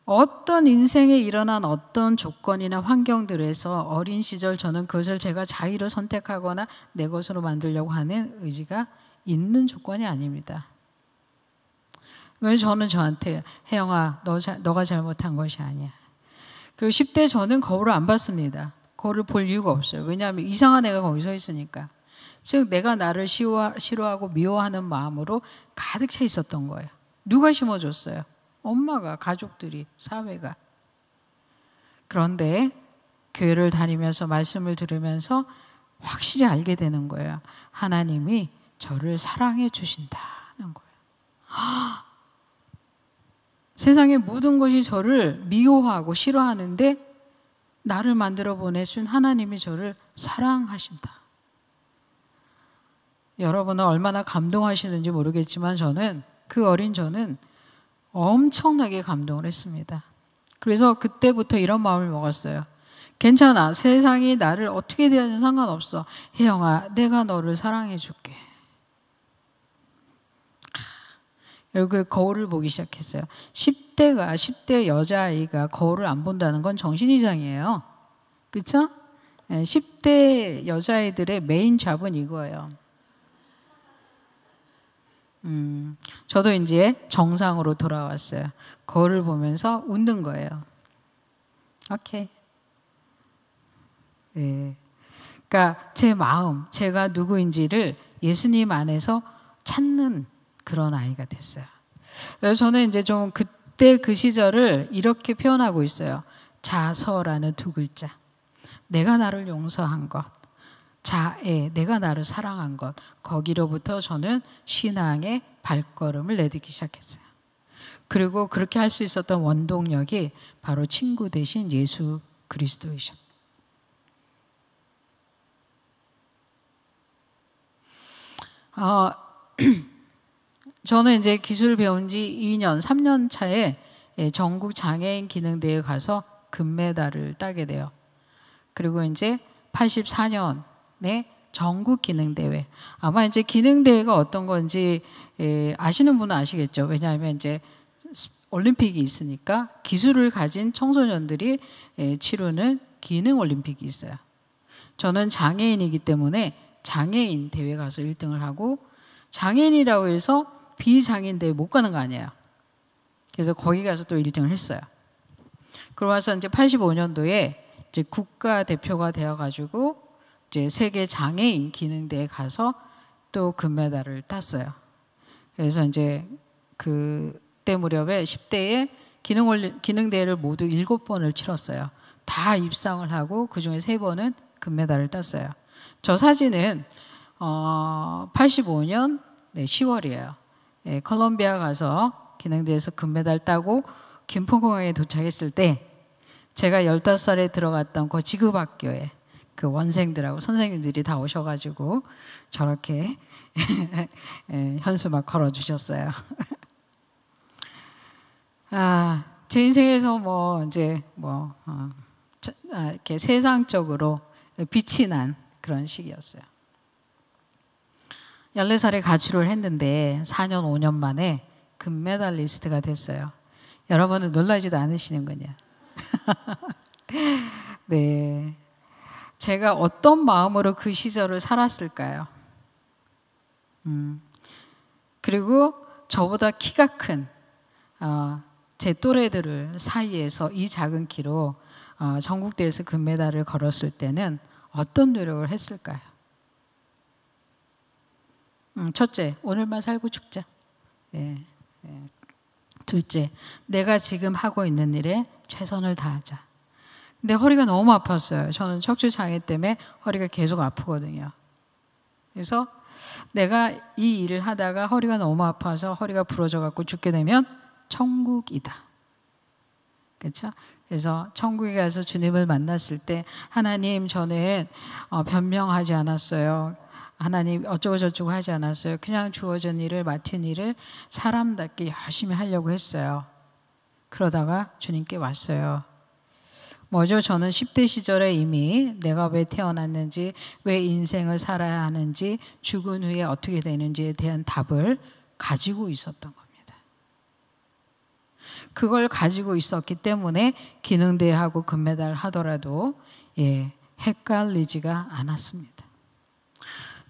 어떤 인생에 일어난 어떤 조건이나 환경들에서 어린 시절 저는 그것을 제가 자의로 선택하거나 내 것으로 만들려고 하는 의지가 있는 조건이 아닙니다. 그래서 저는 저한테 혜영아 너가 잘못한 것이 아니야. 그리고 10대 저는 거울을 안 봤습니다. 거울을 볼 이유가 없어요. 왜냐하면 이상한 애가 거기 서 있으니까. 즉 내가 나를 싫어하고 미워하는 마음으로 가득 차 있었던 거예요. 누가 심어줬어요? 엄마가, 가족들이, 사회가. 그런데 교회를 다니면서 말씀을 들으면서 확실히 알게 되는 거예요. 하나님이 저를 사랑해 주신다는 거예요. 세상의 모든 것이 저를 미워하고 싫어하는데 나를 만들어 보내신 하나님이 저를 사랑하신다. 여러분은 얼마나 감동하시는지 모르겠지만 저는 그 어린 저는 엄청나게 감동을 했습니다. 그래서 그때부터 이런 마음을 먹었어요. 괜찮아. 세상이 나를 어떻게 대하든 상관없어. 혜영아, 내가 너를 사랑해 줄게. 여기 거울을 보기 시작했어요. 10대 여자아이가 거울을 안 본다는 건 정신이상이에요. 그렇죠? 10대 여자아이들의 메인 잡은 이거예요. 저도 이제 정상으로 돌아왔어요. 거울을 보면서 웃는 거예요. 오케이. 네. 그러니까 제 마음, 제가 누구인지를 예수님 안에서 찾는 그런 아이가 됐어요. 그래서 저는 이제 좀 그때 그 시절을 이렇게 표현하고 있어요. 자서라는 두 글자. 내가 나를 용서한 것. 자애, 내가 나를 사랑한 것. 거기로부터 저는 신앙의 발걸음을 내딛기 시작했어요. 그리고 그렇게 할 수 있었던 원동력이 바로 친구 대신 예수 그리스도이셨어요. 저는 이제 기술을 배운 지 2년, 3년 차에 전국 장애인 기능대회에 가서 금메달을 따게 돼요. 그리고 이제 84년에 전국 기능대회. 아마 이제 기능대회가 어떤 건지 아시는 분은 아시겠죠. 왜냐하면 이제 올림픽이 있으니까 기술을 가진 청소년들이 치르는 기능 올림픽이 있어요. 저는 장애인이기 때문에 장애인 대회 가서 1등을 하고 장애인이라고 해서 비장애인 대회 못 가는 거 아니에요. 그래서 거기 가서 또 1등을 했어요. 그러고 와서 이제 85년도에 이제 국가대표가 되어가지고 이제 세계 장애인 기능대회에 가서 또 금메달을 땄어요. 그래서 이제 그때 무렵에 10대에 기능대회를 모두 7번을 치렀어요. 다 입상을 하고 그중에 3번은 금메달을 땄어요. 저 사진은 85년 10월이에요. 콜롬비아 가서 기능대회에서 금메달 따고 김포공항에 도착했을 때 제가 15살에 들어갔던 그 지급학교에 그 원생들하고 선생님들이 다 오셔가지고 저렇게 현수 막 걸어주셨어요. 제 인생에서 이렇게 세상적으로 빛이 난 그런 시기였어요. 14살에 가출을 했는데 4년, 5년 만에 금메달리스트가 됐어요. 여러분은 놀라지도 않으시는군요. 네, 제가 어떤 마음으로 그 시절을 살았을까요? 그리고 저보다 키가 큰 제 또래들을 사이에서 이 작은 키로 전국대회에서 금메달을 걸었을 때는 어떤 노력을 했을까요? 첫째, 오늘만 살고 죽자. 둘째, 내가 지금 하고 있는 일에 최선을 다하자. 근데 허리가 너무 아팠어요. 저는 척추 장애 때문에 허리가 계속 아프거든요. 그래서 내가 이 일을 하다가 허리가 너무 아파서 허리가 부러져 갖고 죽게 되면 천국이다. 그렇죠? 그래서 천국에 가서 주님을 만났을 때 하나님, 저는 변명하지 않았어요. 하나님 어쩌고 저쩌고 하지 않았어요. 그냥 주어진 일을, 맡은 일을 사람답게 열심히 하려고 했어요. 그러다가 주님께 왔어요. 뭐죠? 저는 10대 시절에 이미 내가 왜 태어났는지, 왜 인생을 살아야 하는지, 죽은 후에 어떻게 되는지에 대한 답을 가지고 있었던 겁니다. 그걸 가지고 있었기 때문에 기능대회하고 금메달 하더라도 헷갈리지가 않았습니다.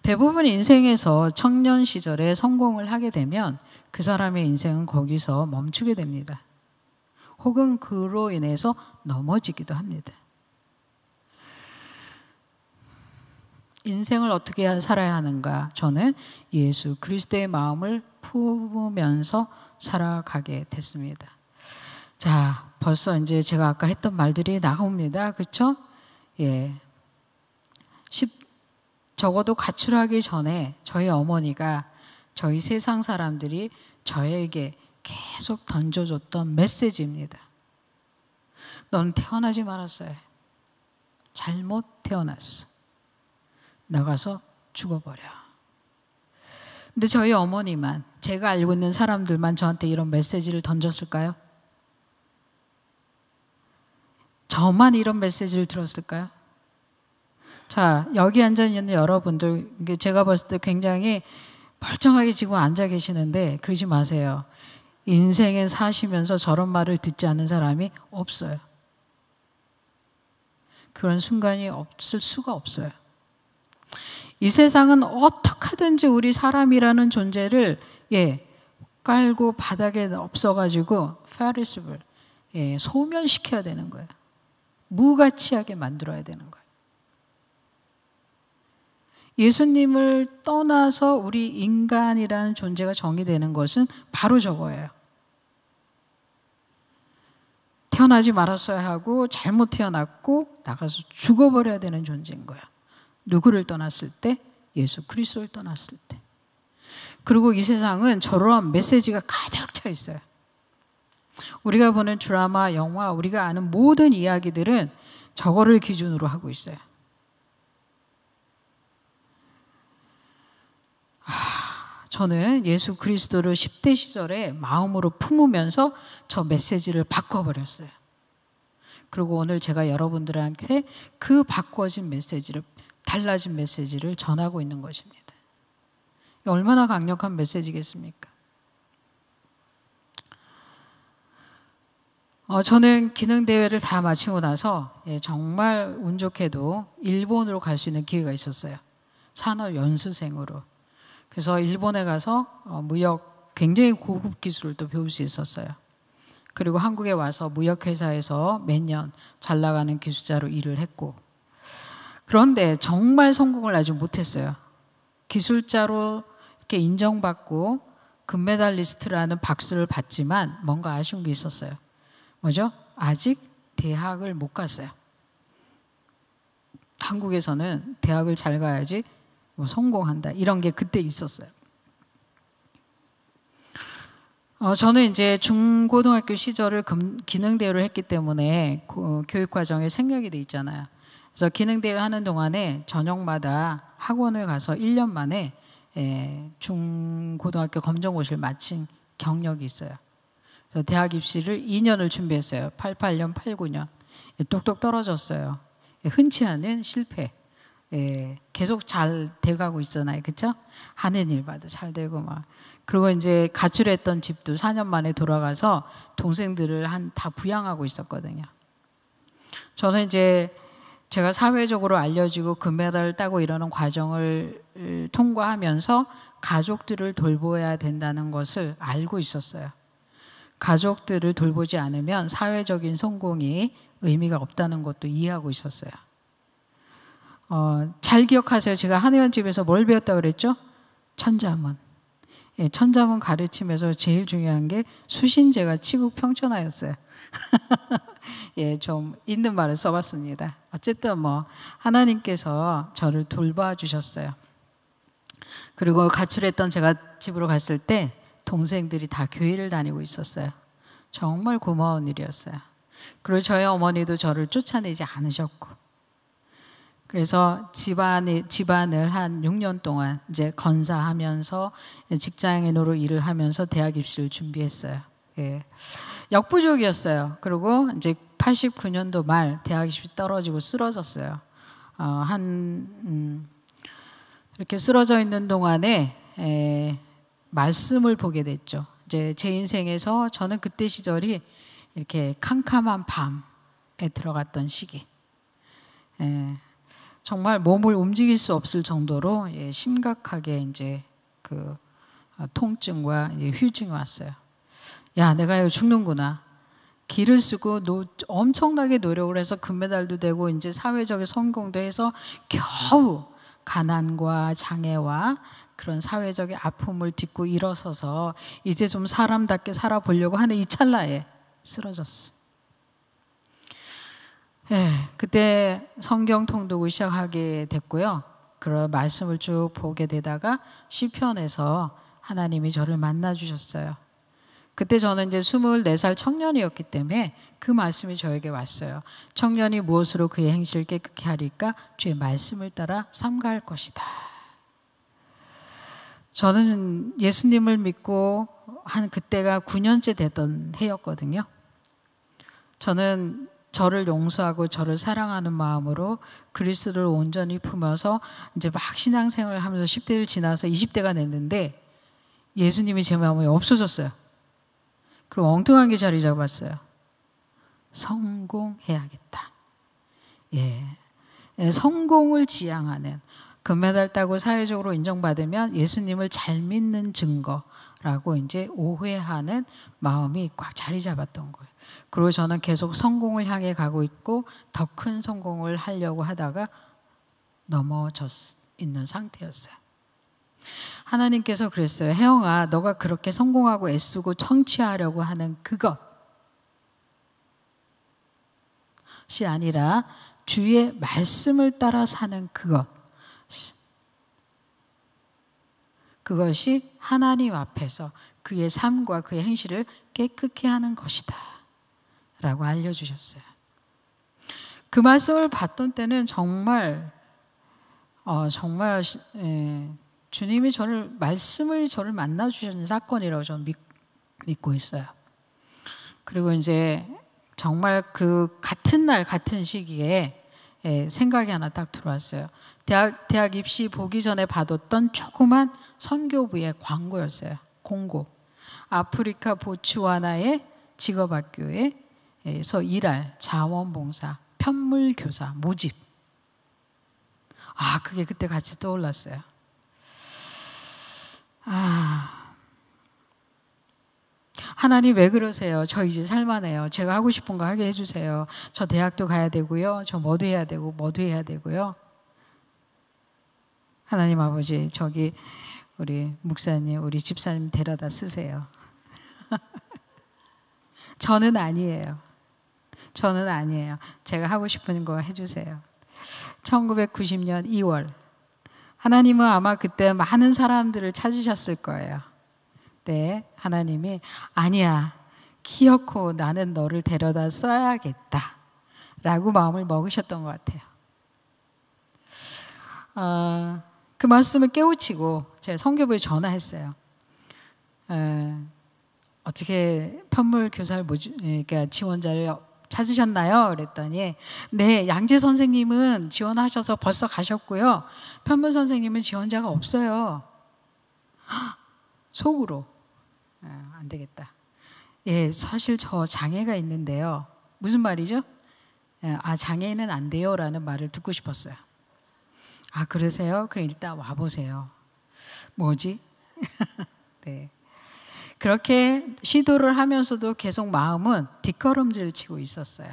대부분 인생에서 청년 시절에 성공을 하게 되면 그 사람의 인생은 거기서 멈추게 됩니다. 혹은 그로 인해서 넘어지기도 합니다. 인생을 어떻게 살아야 하는가? 저는 예수 그리스도의 마음을 품으면서 살아가게 됐습니다. 자, 벌써 이제 제가 아까 했던 말들이 나옵니다. 그렇죠? 예. 적어도 가출하기 전에 저희 어머니가 저희 세상 사람들이 저에게 계속 던져줬던 메시지입니다. 넌 태어나지 말았어야 해. 잘못 태어났어. 나가서 죽어버려. 근데 저희 어머니만, 제가 알고 있는 사람들만 저한테 이런 메시지를 던졌을까요? 저만 이런 메시지를 들었을까요? 자, 여기 앉아있는 여러분들, 제가 봤을 때 굉장히 멀쩡하게 지금 앉아 계시는데 그러지 마세요. 인생에 사시면서 저런 말을 듣지 않는 사람이 없어요. 그런 순간이 없을 수가 없어요. 이 세상은 어떻게 하든지 우리 사람이라는 존재를 깔고 바닥에 없어가지고 페리시블, 소멸시켜야 되는 거예요. 무가치하게 만들어야 되는 거예요. 예수님을 떠나서 우리 인간이라는 존재가 정의되는 것은 바로 저거예요. 태어나지 말았어야 하고 잘못 태어났고 나가서 죽어버려야 되는 존재인 거예요. 누구를 떠났을 때? 예수 그리스도를 떠났을 때. 그리고 이 세상은 저러한 메시지가 가득 차 있어요. 우리가 보는 드라마, 영화, 우리가 아는 모든 이야기들은 저거를 기준으로 하고 있어요. 저는 예수 그리스도를 10대 시절에 마음으로 품으면서 저 메시지를 바꿔버렸어요. 그리고 오늘 제가 여러분들한테 그 바꿔진 메시지를, 달라진 메시지를 전하고 있는 것입니다. 얼마나 강력한 메시지겠습니까? 저는 기능대회를 다 마치고 나서 정말 운 좋게도 일본으로 갈 수 있는 기회가 있었어요. 산업연수생으로. 그래서 일본에 가서 무역 굉장히 고급 기술을 또 배울 수 있었어요. 그리고 한국에 와서 무역회사에서 몇 년 잘 나가는 기술자로 일을 했고, 그런데 정말 성공을 아직 못했어요. 기술자로 이렇게 인정받고 금메달리스트라는 박수를 받지만 뭔가 아쉬운 게 있었어요. 뭐죠? 아직 대학을 못 갔어요. 한국에서는 대학을 잘 가야지 뭐 성공한다 이런 게 그때 있었어요. 저는 이제 중고등학교 시절을 기능대회를 했기 때문에 교육과정에 생략이 돼 있잖아요. 그래서 기능대회 하는 동안에 저녁마다 학원을 가서 1년 만에 중고등학교 검정고시를 마친 경력이 있어요. 그래서 대학 입시를 2년을 준비했어요. 88년, 89년. 똑똑 떨어졌어요. 흔치 않은 실패. 계속 잘 돼가고 있잖아요. 그렇죠? 하는 일마다 잘 되고 막. 그리고 이제 가출했던 집도 4년 만에 돌아가서 동생들을 다 부양하고 있었거든요. 저는 이제 제가 사회적으로 알려지고 금메달을 따고 이러는 과정을 통과하면서 가족들을 돌보아야 된다는 것을 알고 있었어요. 가족들을 돌보지 않으면 사회적인 성공이 의미가 없다는 것도 이해하고 있었어요. 잘 기억하세요. 제가 한의원집에서 뭘 배웠다고 그랬죠? 천자문. 천자문 가르치면서 제일 중요한 게 수신제가 치국평천하였어요. 좀 있는 말을 써봤습니다. 어쨌든 뭐 하나님께서 저를 돌봐 주셨어요. 그리고 가출했던 제가 집으로 갔을 때 동생들이 다 교회를 다니고 있었어요. 정말 고마운 일이었어요. 그리고 저희 어머니도 저를 쫓아내지 않으셨고, 그래서 집안을 한 6년 동안 이제 건사하면서 직장인으로 일을 하면서 대학 입시를 준비했어요. 역부족이었어요. 그리고 이제 89년도 말 대학 입시 떨어지고 쓰러졌어요. 이렇게 쓰러져 있는 동안에 말씀을 보게 됐죠. 이제 제 인생에서 저는 그때 시절이 이렇게 캄캄한 밤에 들어갔던 시기. 정말 몸을 움직일 수 없을 정도로 심각하게 이제 그 통증과 휴증이 왔어요. 야, 내가 이거 죽는구나. 기를 쓰고 엄청나게 노력을 해서 금메달도 되고 이제 사회적인 성공도 해서 겨우 가난과 장애와 그런 사회적인 아픔을 딛고 일어서서 이제 좀 사람답게 살아보려고 하는 이 찰나에 쓰러졌어. 그때 성경 통독을 시작하게 됐고요. 그런 말씀을 쭉 보게 되다가 시편에서 하나님이 저를 만나 주셨어요. 그때 저는 이제 24살 청년이었기 때문에 그 말씀이 저에게 왔어요. 청년이 무엇으로 그의 행실을 깨끗게 하리까? 주의 말씀을 따라 삼가할 것이다. 저는 예수님을 믿고 한 그때가 9년째 됐던 해였거든요. 저는 저를 용서하고 저를 사랑하는 마음으로 그리스도를 온전히 품어서 이제 막 신앙생활을 하면서 10대를 지나서 20대가 됐는데 예수님이 제 마음에 없어졌어요. 그리고 엉뚱한 게 자리 잡았어요. 성공해야겠다. 성공을 지향하는, 금메달 따고 사회적으로 인정받으면 예수님을 잘 믿는 증거라고 이제 오해하는 마음이 꽉 자리 잡았던 거예요. 그리고 저는 계속 성공을 향해 가고 있고 더 큰 성공을 하려고 하다가 넘어져 있는 상태였어요. 하나님께서 그랬어요. 혜영아, 너가 그렇게 성공하고 애쓰고 청취하려고 하는 그것이 아니라 주의 말씀을 따라 사는 그것이 하나님 앞에서 그의 삶과 그의 행실을 깨끗게 하는 것이다 라고 알려주셨어요. 그 말씀을 받던 때는 정말 주님이 말씀을 저를 만나 주시는 사건이라고 저는 믿고 있어요. 그리고 이제 정말 그 같은 날 같은 시기에 생각이 하나 딱 들어왔어요. 대학 입시 보기 전에 받았던 조그만 선교부의 광고였어요. 공고. 아프리카 보츠와나의 직업학교에서 일할 자원봉사, 편물교사 모집. 그게 그때 같이 떠올랐어요. 하나님 왜 그러세요? 저 이제 살만해요. 제가 하고 싶은 거 하게 해주세요. 저 대학도 가야 되고요. 저 뭐도 해야 되고 뭐도 해야 되고요. 하나님 아버지, 저기 우리 목사님, 우리 집사님 데려다 쓰세요. 저는 아니에요. 제가 하고 싶은 거 해주세요. 1990년 2월 하나님은 아마 그때 많은 사람들을 찾으셨을 거예요. 네, 하나님이 아니야, 키였고 나는 너를 데려다 써야겠다 라고 마음을 먹으셨던 것 같아요. 그 말씀을 깨우치고 제가 선교부에 전화했어요. 어떻게 편물교사를 그러니까 지원자를 찾으셨나요? 그랬더니 네, 양재 선생님은 지원하셔서 벌써 가셨고요. 편물 선생님은 지원자가 없어요. 속으로 안 되겠다. 사실 저 장애가 있는데요. 무슨 말이죠? 장애인은 안 돼요 라는 말을 듣고 싶었어요. 그러세요? 그럼 일단 와보세요. 뭐지? 네. 그렇게 시도를 하면서도 계속 마음은 뒷걸음질 치고 있었어요.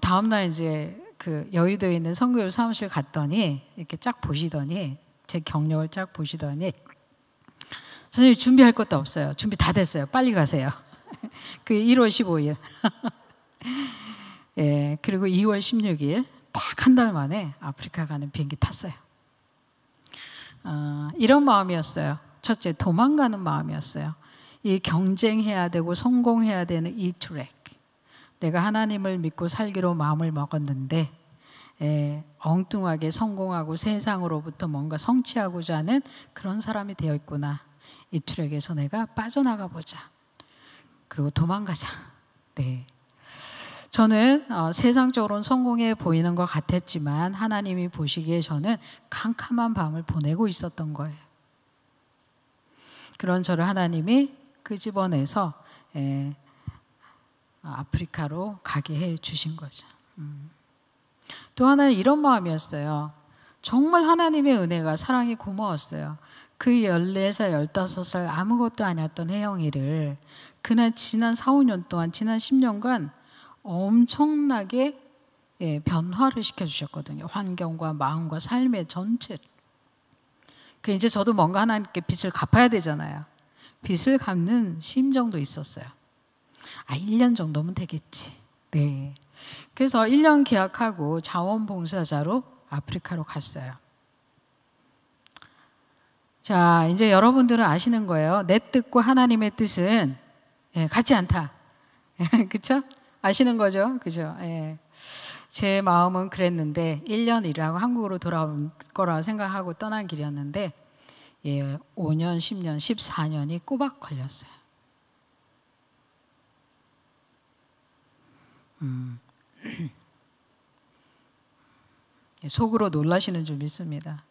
다음날 이제 그 여의도에 있는 선교부 사무실 갔더니 이렇게 쫙 보시더니 제 경력을 쫙 보시더니 선생님 준비할 것도 없어요. 준비 다 됐어요. 빨리 가세요. 그 1월 15일. 그리고 2월 16일 딱 한 달 만에 아프리카 가는 비행기 탔어요. 이런 마음이었어요. 첫째, 도망가는 마음이었어요. 이 경쟁해야 되고 성공해야 되는 이 트랙. 내가 하나님을 믿고 살기로 마음을 먹었는데 엉뚱하게 성공하고 세상으로부터 뭔가 성취하고자 하는 그런 사람이 되어 있구나. 이 트랙에서 내가 빠져나가 보자. 그리고 도망가자. 네. 저는 세상적으로는 성공해 보이는 것 같았지만 하나님이 보시기에 저는 캄캄한 밤을 보내고 있었던 거예요. 그런 저를 하나님이 끄집어내서 아프리카로 가게 해 주신 거죠. 또 하나는 이런 마음이었어요. 정말 하나님의 은혜가 사랑이 고마웠어요. 그 14살, 15살 아무것도 아니었던 혜영이를 그날 지난 4, 5년 동안, 지난 10년간 엄청나게 변화를 시켜주셨거든요. 환경과 마음과 삶의 전체를. 그 이제 저도 뭔가 하나님께 빚을 갚아야 되잖아요. 빚을 갚는 심정도 있었어요. 1년 정도면 되겠지. 네. 그래서 1년 계약하고 자원봉사자로 아프리카로 갔어요. 자, 이제 여러분들은 아시는 거예요. 내 뜻과 하나님의 뜻은 같지 않다. 그렇죠? 아시는 거죠? 그죠? 제 마음은 그랬는데 1년 일하고 한국으로 돌아올 거라 생각하고 떠난 길이었는데 5년, 10년, 14년이 꼬박 걸렸어요. 속으로 놀라시는 줄 믿습니다.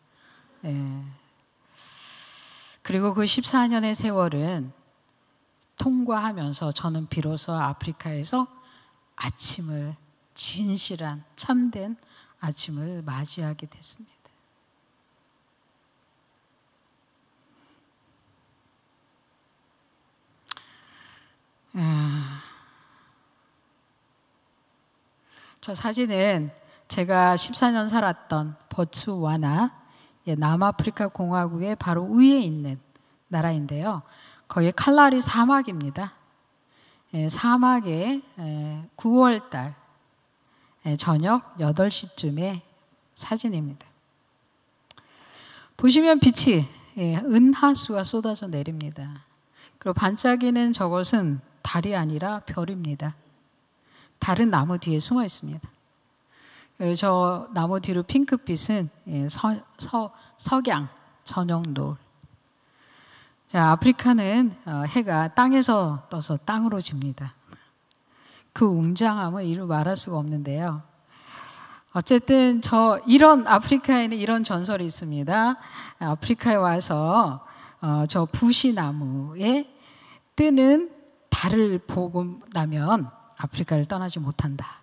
그리고 그 14년의 세월은 통과하면서 저는 비로소 아프리카에서 아침을, 진실한 참된 아침을 맞이하게 됐습니다. 저 사진은 제가 14년 살았던 보츠와나, 남아프리카 공화국의 바로 위에 있는 나라인데요. 거기에 칼라리 사막입니다. 사막에 9월달 저녁 8시쯤의 사진입니다. 보시면 빛이 은하수가 쏟아져 내립니다. 그리고 반짝이는 저것은 달이 아니라 별입니다. 달은 나무 뒤에 숨어 있습니다. 저 나무 뒤로 핑크빛은 석양, 저녁노을. 자, 아프리카는 해가 땅에서 떠서 땅으로 집니다. 그 웅장함은 이루 말할 수가 없는데요. 어쨌든 이런 아프리카에는 이런 전설이 있습니다. 아프리카에 와서 저 부시나무에 뜨는 달을 보고 나면 아프리카를 떠나지 못한다.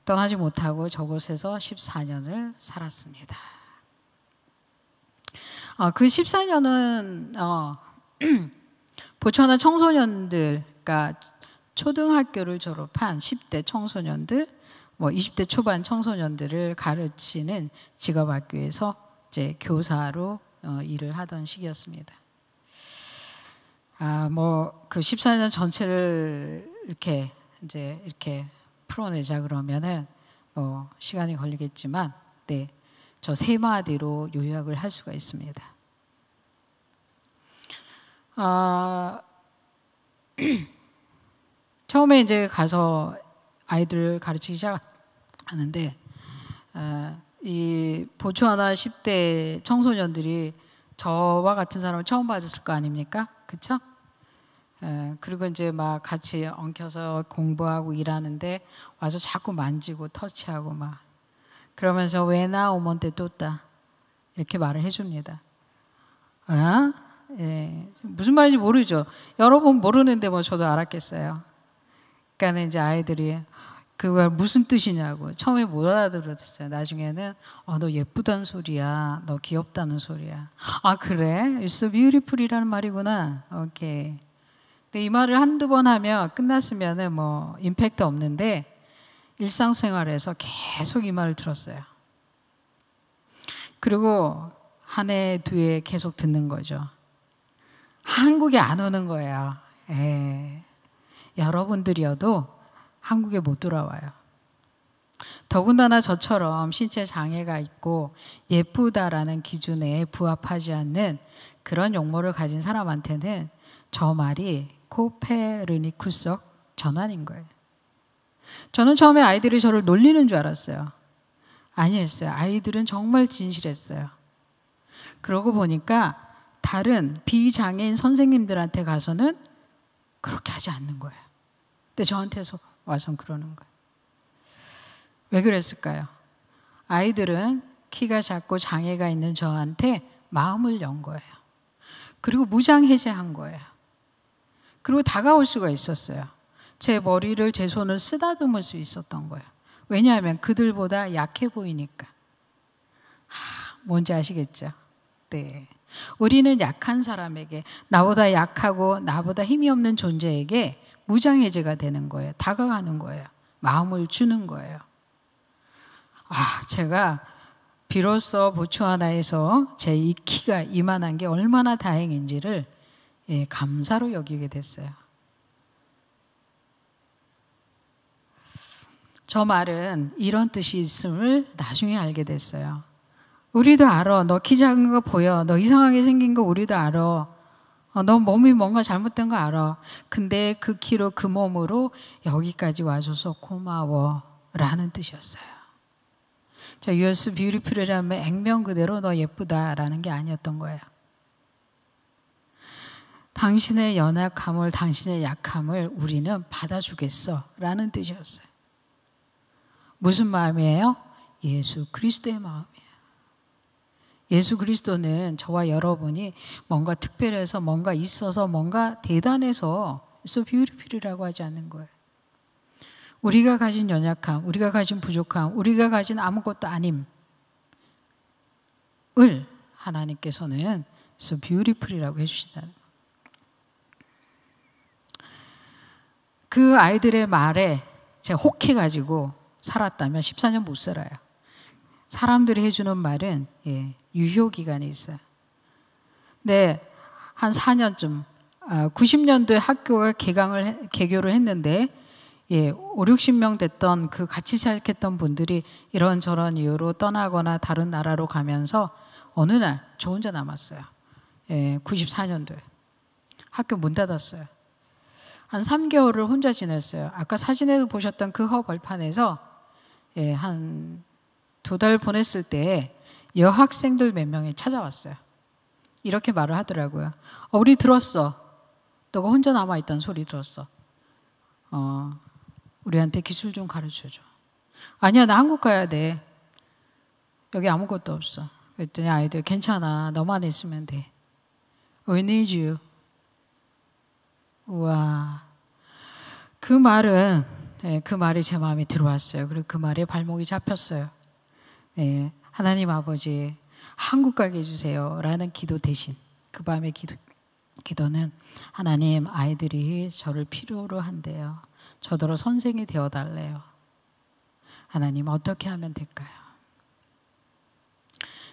떠나지 못하고 저곳에서 14년을 살았습니다. 그 14년은 보츠와나 청소년들, 그러니까 초등학교를 졸업한 10대 청소년들, 20대 초반 청소년들을 가르치는 직업학교에서 이제 교사로 일을 하던 시기였습니다. 그 14년 전체를 이렇게 풀어내자 그러면은 시간이 걸리겠지만, 저 세 마디로 요약을 할 수가 있습니다. 처음에 이제 가서 아이들을 가르치기 시작하는데, 이 보츠와나 10대 청소년들이 저와 같은 사람을 처음 봤을 거 아닙니까? 그쵸? 그리고 이제 막 같이 엉켜서 공부하고 일하는데 와서 자꾸 만지고 터치하고 막 그러면서 왜나 오몬테 또따 이렇게 말을 해줍니다. 무슨 말인지 모르죠. 여러분 모르는데 저도 알았겠어요. 그러니까 이제 아이들이 그걸 무슨 뜻이냐고 처음에 못 알아들었어요. 나중에는 너 예쁘다는 소리야, 너 귀엽다는 소리야. 그래? You're so beautiful이라는 말이구나. 오케이. 근데 이 말을 한두 번 하면 끝났으면은 임팩트 없는데 일상생활에서 계속 이 말을 들었어요. 그리고 한 해, 두 해 계속 듣는 거죠. 한국에 안 오는 거예요. 여러분들이어도 한국에 못 돌아와요. 더군다나 저처럼 신체 장애가 있고 예쁘다라는 기준에 부합하지 않는 그런 용모를 가진 사람한테는 저 말이 코페르니쿠스적 전환인 거예요. 저는 처음에 아이들이 저를 놀리는 줄 알았어요. 아니었어요. 아이들은 정말 진실했어요. 그러고 보니까 다른 비장애인 선생님들한테 가서는 그렇게 하지 않는 거예요. 근데 저한테서 와서 그러는 거예요. 왜 그랬을까요? 아이들은 키가 작고 장애가 있는 저한테 마음을 연 거예요. 그리고 무장해제한 거예요. 그리고 다가올 수가 있었어요. 제 머리를 제 손을 쓰다듬을 수 있었던 거예요. 왜냐하면 그들보다 약해 보이니까. 뭔지 아시겠죠? 네. 우리는 약한 사람에게, 나보다 약하고 나보다 힘이 없는 존재에게 무장해제가 되는 거예요. 다가가는 거예요. 마음을 주는 거예요. 제가 비로소 보츠와나에서 제 이 키가 이만한 게 얼마나 다행인지를 감사로 여기게 됐어요. 저 말은 이런 뜻이 있음을 나중에 알게 됐어요. 우리도 알아. 너 키 작은 거 보여. 너 이상하게 생긴 거 우리도 알아. 너 몸이 뭔가 잘못된 거 알아. 근데 그 키로 그 몸으로 여기까지 와줘서 고마워 라는 뜻이었어요. 자, You are so beautiful이라면 액면 그대로 너 예쁘다라는 게 아니었던 거예요. 당신의 연약함을, 당신의 약함을 우리는 받아주겠어 라는 뜻이었어요. 무슨 마음이에요? 예수 그리스도의 마음이에요. 예수 그리스도는 저와 여러분이 뭔가 특별해서, 뭔가 있어서, 뭔가 대단해서 so beautiful이라고 하지 않는 거예요. 우리가 가진 연약함, 우리가 가진 부족함, 우리가 가진 아무것도 아님을 하나님께서는 so beautiful이라고 해주신다는 거예요. 그 아이들의 말에 제가 혹해가지고 살았다면 14년 못 살아요. 사람들이 해주는 말은 유효기간이 있어요. 네, 한 4년쯤 90년도에 학교가 개교를 했는데 5, 60명 됐던 그 같이 시작했던 분들이 이런저런 이유로 떠나거나 다른 나라로 가면서 어느 날 저 혼자 남았어요. 94년도에 학교 문 닫았어요. 한 3개월을 혼자 지냈어요. 아까 사진에서 보셨던 그 허벌판에서 한 2달 보냈을 때 여학생들 몇 명이 찾아왔어요. 이렇게 말을 하더라고요. 우리 들었어. 너가 혼자 남아있던 소리 들었어. 우리한테 기술 좀 가르쳐줘. 아니야, 나 한국 가야 돼. 여기 아무것도 없어. 그랬더니 아이들 괜찮아. 너만 있으면 돼. We need you. 우와. 그 말은 그 말이 제 마음에 들어왔어요. 그리고 그 말에 발목이 잡혔어요. 하나님 아버지 한국 가게 해주세요 라는 기도 대신 그 밤의 기도는 하나님 아이들이 저를 필요로 한대요. 저더러 선생이 되어달래요. 하나님 어떻게 하면 될까요?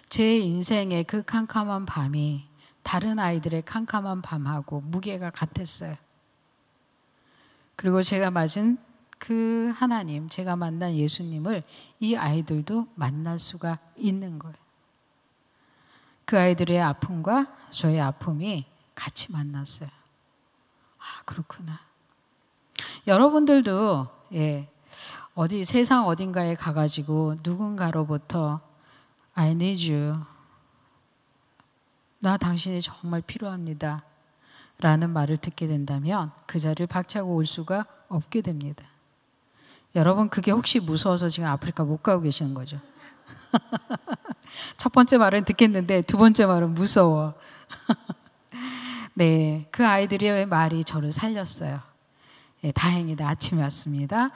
제 인생의 그 캄캄한 밤이 다른 아이들의 캄캄한 밤하고 무게가 같았어요. 그리고 제가 맞은 그 하나님, 제가 만난 예수님을 이 아이들도 만날 수가 있는 거예요. 그 아이들의 아픔과 저의 아픔이 같이 만났어요. 그렇구나. 여러분들도 어디 세상 어딘가에 가가지고 누군가로부터 I need you. 나 당신이 정말 필요합니다. 라는 말을 듣게 된다면 그 자리를 박차고 올 수가 없게 됩니다. 여러분 그게 혹시 무서워서 지금 아프리카 못 가고 계시는 거죠? 첫 번째 말은 듣겠는데 두 번째 말은 무서워. 네, 그 아이들의 말이 저를 살렸어요. 다행이다. 아침에 왔습니다.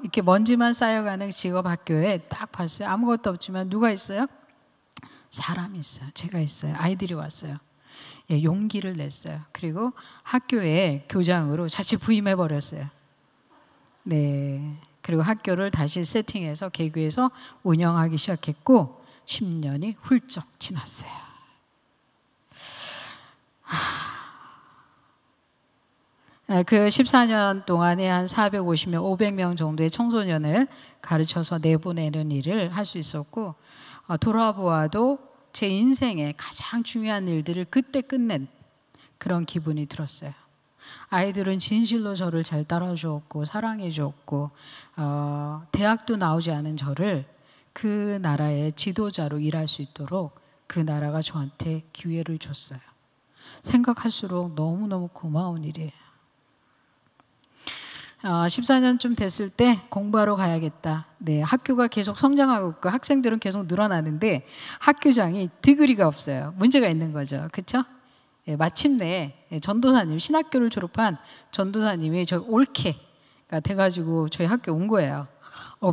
이렇게 먼지만 쌓여가는 직업 학교에 딱 봤어요. 아무것도 없지만 누가 있어요? 사람이 있어요. 제가 있어요. 아이들이 왔어요. 용기를 냈어요. 그리고 학교에 교장으로 자칫 부임해 버렸어요. 네. 그리고 학교를 다시 세팅해서 개교해서 운영하기 시작했고 10년이 훌쩍 지났어요. 그 14년 동안에 한 450명, 500명 정도의 청소년을 가르쳐서 내보내는 일을 할 수 있었고 돌아보아도 제 인생의 가장 중요한 일들을 그때 끝낸 그런 기분이 들었어요. 아이들은 진실로 저를 잘 따라주었고 사랑해 주었고 대학도 나오지 않은 저를 그 나라의 지도자로 일할 수 있도록 그 나라가 저한테 기회를 줬어요. 생각할수록 너무너무 고마운 일이에요. 14년쯤 됐을 때 공부하러 가야겠다. 네, 학교가 계속 성장하고 있고 학생들은 계속 늘어나는데 학교장이 디그리가 없어요. 문제가 있는 거죠. 그렇죠? 마침내 전도사님, 신학교를 졸업한 전도사님이 저 올케가 돼가지고 저희 학교 온 거예요.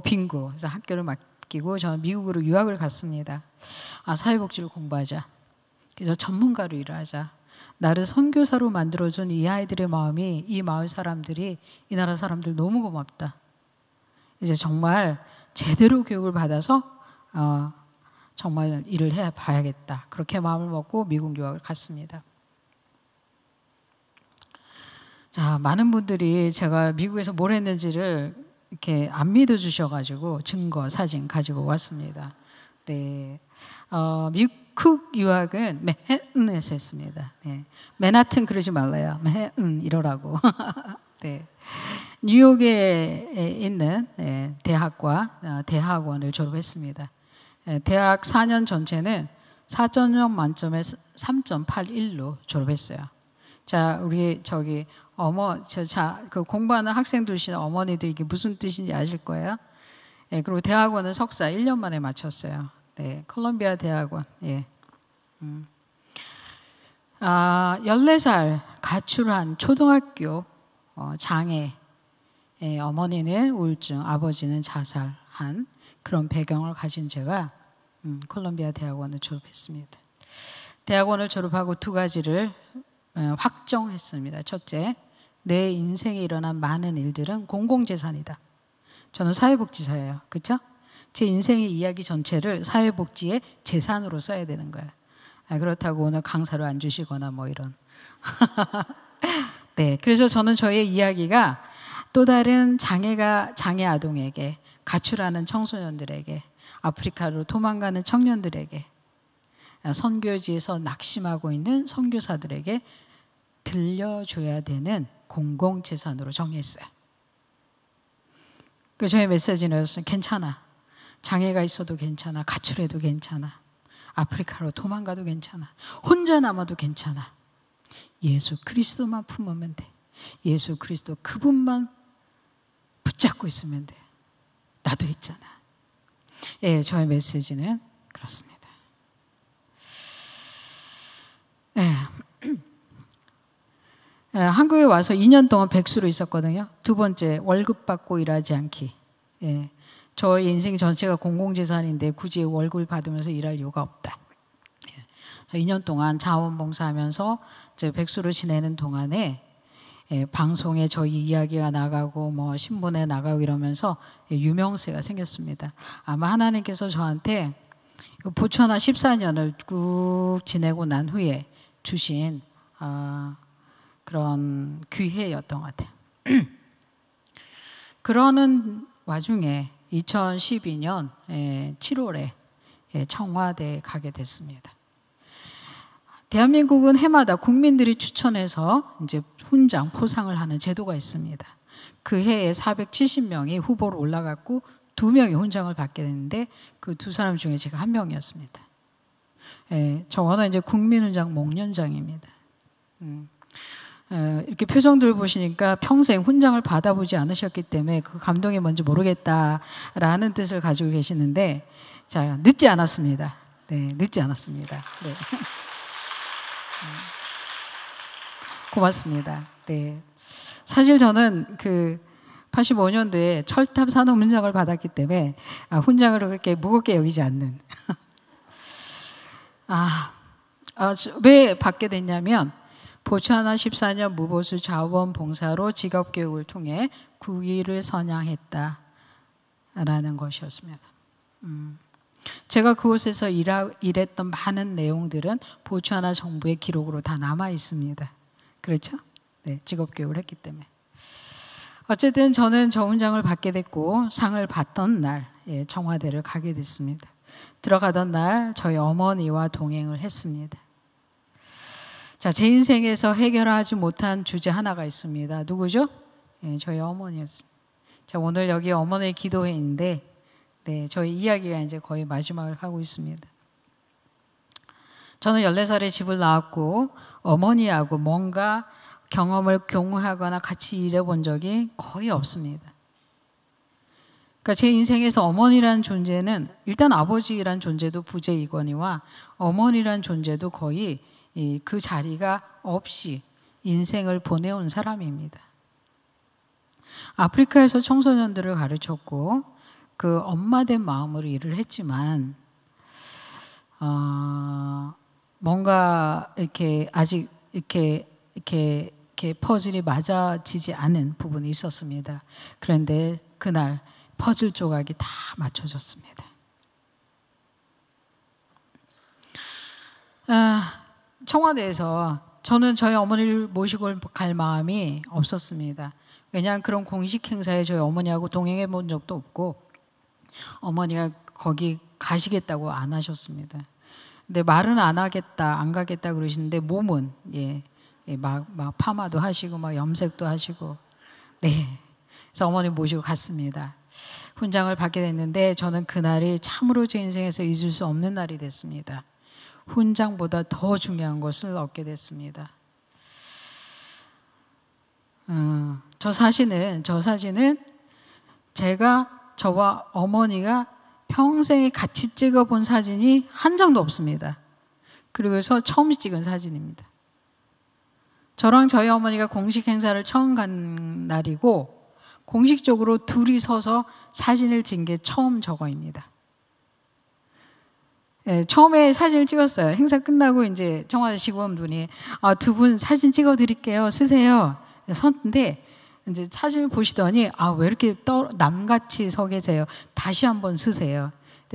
빙고. 그래서 학교를 맡기고 저는 미국으로 유학을 갔습니다. 사회복지를 공부하자. 그래서 전문가로 일하자. 나를 선교사로 만들어준 이 아이들의 마음이, 이 마을 사람들이, 이 나라 사람들 너무 고맙다. 이제 정말 제대로 교육을 받아서 정말 일을 해봐야겠다. 그렇게 마음을 먹고 미국 유학을 갔습니다. 자, 많은 분들이 제가 미국에서 뭘 했는지를 이렇게 안 믿어주셔가지고 증거, 사진 가지고 왔습니다. 네, 미국 유학은 맨해튼에서 했습니다. 네. 맨하튼 그러지 말라요. 맨해튼 이러라고. 네. 뉴욕에 있는 대학과 대학원을 졸업했습니다. 대학 4년 전체는 4.0 만점에 3.81로 졸업했어요. 자, 우리 그 공부하는 학생들 어머니들 이게 무슨 뜻인지 아실 거예요. 그리고 대학원은 석사 1년 만에 마쳤어요. 네, 콜롬비아 대학원. 14살 가출한 초등학교 장애, 어머니는 우울증, 아버지는 자살한 그런 배경을 가진 제가 콜롬비아 대학원을 졸업했습니다. 대학원을 졸업하고 두 가지를 확정했습니다. 첫째, 내 인생에 일어난 많은 일들은 공공재산이다. 저는 사회복지사예요. 그렇죠? 제 인생의 이야기 전체를 사회복지의 재산으로 써야 되는 거예요. 그렇다고 오늘 강사로 안 주시거나 뭐 이런. 네, 그래서 저는 저의 이야기가 또 다른 장애 아동에게, 가출하는 청소년들에게, 아프리카로 도망가는 청년들에게, 선교지에서 낙심하고 있는 선교사들에게 들려줘야 되는 공공재산으로 정했어요. 그 저의 메시지는 괜찮아. 장애가 있어도 괜찮아. 가출해도 괜찮아. 아프리카로 도망가도 괜찮아. 혼자 남아도 괜찮아. 예수 그리스도만 품으면 돼. 예수 그리스도 그분만 붙잡고 있으면 돼. 나도 했잖아. 예, 저의 메시지는 그렇습니다. 한국에 와서 2년 동안 백수로 있었거든요. 두 번째, 월급 받고 일하지 않기. 저의 인생 전체가 공공재산인데 굳이 월급을 받으면서 일할 이유가 없다. 그래서 2년 동안 자원봉사하면서 백수로 지내는 동안에 방송에 저희 이야기가 나가고 뭐 신문에 나가고 이러면서 유명세가 생겼습니다. 아마 하나님께서 저한테 보초하나 14년을 꾹 지내고 난 후에 주신 그런 기회였던 것 같아요. 그러는 와중에 2012년 7월에 청와대에 가게 됐습니다. 대한민국은 해마다 국민들이 추천해서 이제 훈장, 포상을 하는 제도가 있습니다. 그 해에 470명이 후보로 올라갔고 2명이 훈장을 받게 됐는데 그 두 사람 중에 제가 한 명이었습니다. 저거는 이제 국민훈장 목련장입니다. 이렇게 표정들 보시니까 평생 훈장을 받아보지 않으셨기 때문에 그 감동이 뭔지 모르겠다라는 뜻을 가지고 계시는데, 자, 늦지 않았습니다. 네, 늦지 않았습니다. 네. 고맙습니다. 네. 사실 저는 그 85년도에 철탑 산업 훈장을 받았기 때문에 훈장을 그렇게 무겁게 여기지 않는. 왜 받게 됐냐면 보츠와나 14년 무보수 자원봉사로 직업교육을 통해 국위를 선양했다라는 것이었습니다. 제가 그곳에서 일했던 많은 내용들은 보츠와나 정부의 기록으로 다 남아 있습니다. 그렇죠? 네, 직업교육을 했기 때문에. 어쨌든 저는 저 훈장을 받게 됐고 상을 받던 날 청와대를 가게 됐습니다. 들어가던 날 저희 어머니와 동행을 했습니다. 자, 제 인생에서 해결하지 못한 주제 하나가 있습니다. 누구죠? 저희 어머니였습니다. 자, 오늘 여기 어머니의 기도회인데, 네, 저희 이야기가 이제 거의 마지막을 하고 있습니다. 저는 14살에 집을 나왔고 어머니하고 뭔가 경험을 공유하거나 같이 일해본 적이 거의 없습니다. 그러니까 제 인생에서 어머니란 존재는, 일단 아버지란 존재도 부재이거니와 어머니란 존재도 거의 그 자리가 없이 인생을 보내온 사람입니다. 아프리카에서 청소년들을 가르쳤고 그 엄마 된 마음으로 일을 했지만 뭔가 이렇게 아직 이렇게 퍼즐이 맞아지지 않은 부분이 있었습니다. 그런데 그날 퍼즐 조각이 다 맞춰졌습니다. 청와대에서 저는 저희 어머니를 모시고 갈 마음이 없었습니다. 왜냐하면 그런 공식 행사에 저희 어머니하고 동행해 본 적도 없고 어머니가 거기 가시겠다고 안 하셨습니다. 근데 말은 안 하겠다, 안 가겠다 그러시는데 몸은 막 파마도 하시고 막 염색도 하시고 그래서 어머니 모시고 갔습니다. 훈장을 받게 됐는데 저는 그날이 참으로 제 인생에서 잊을 수 없는 날이 됐습니다. 훈장보다 더 중요한 것을 얻게 됐습니다. 저 사진은 제가 저와 어머니가 평생에 같이 찍어본 사진이 한 장도 없습니다. 그래서 처음 찍은 사진입니다. 저랑 저희 어머니가 공식 행사를 처음 간 날이고 공식적으로 둘이 서서 사진을 찍은 게 처음 저거입니다. 처음에 사진을 찍었어요. 행사 끝나고 이제 청와대 직원분이 두 분 사진 찍어드릴게요. 쓰세요. 섰는데 이제 사진을 보시더니 왜 이렇게 남같이 서 계세요? 다시 한번 쓰세요.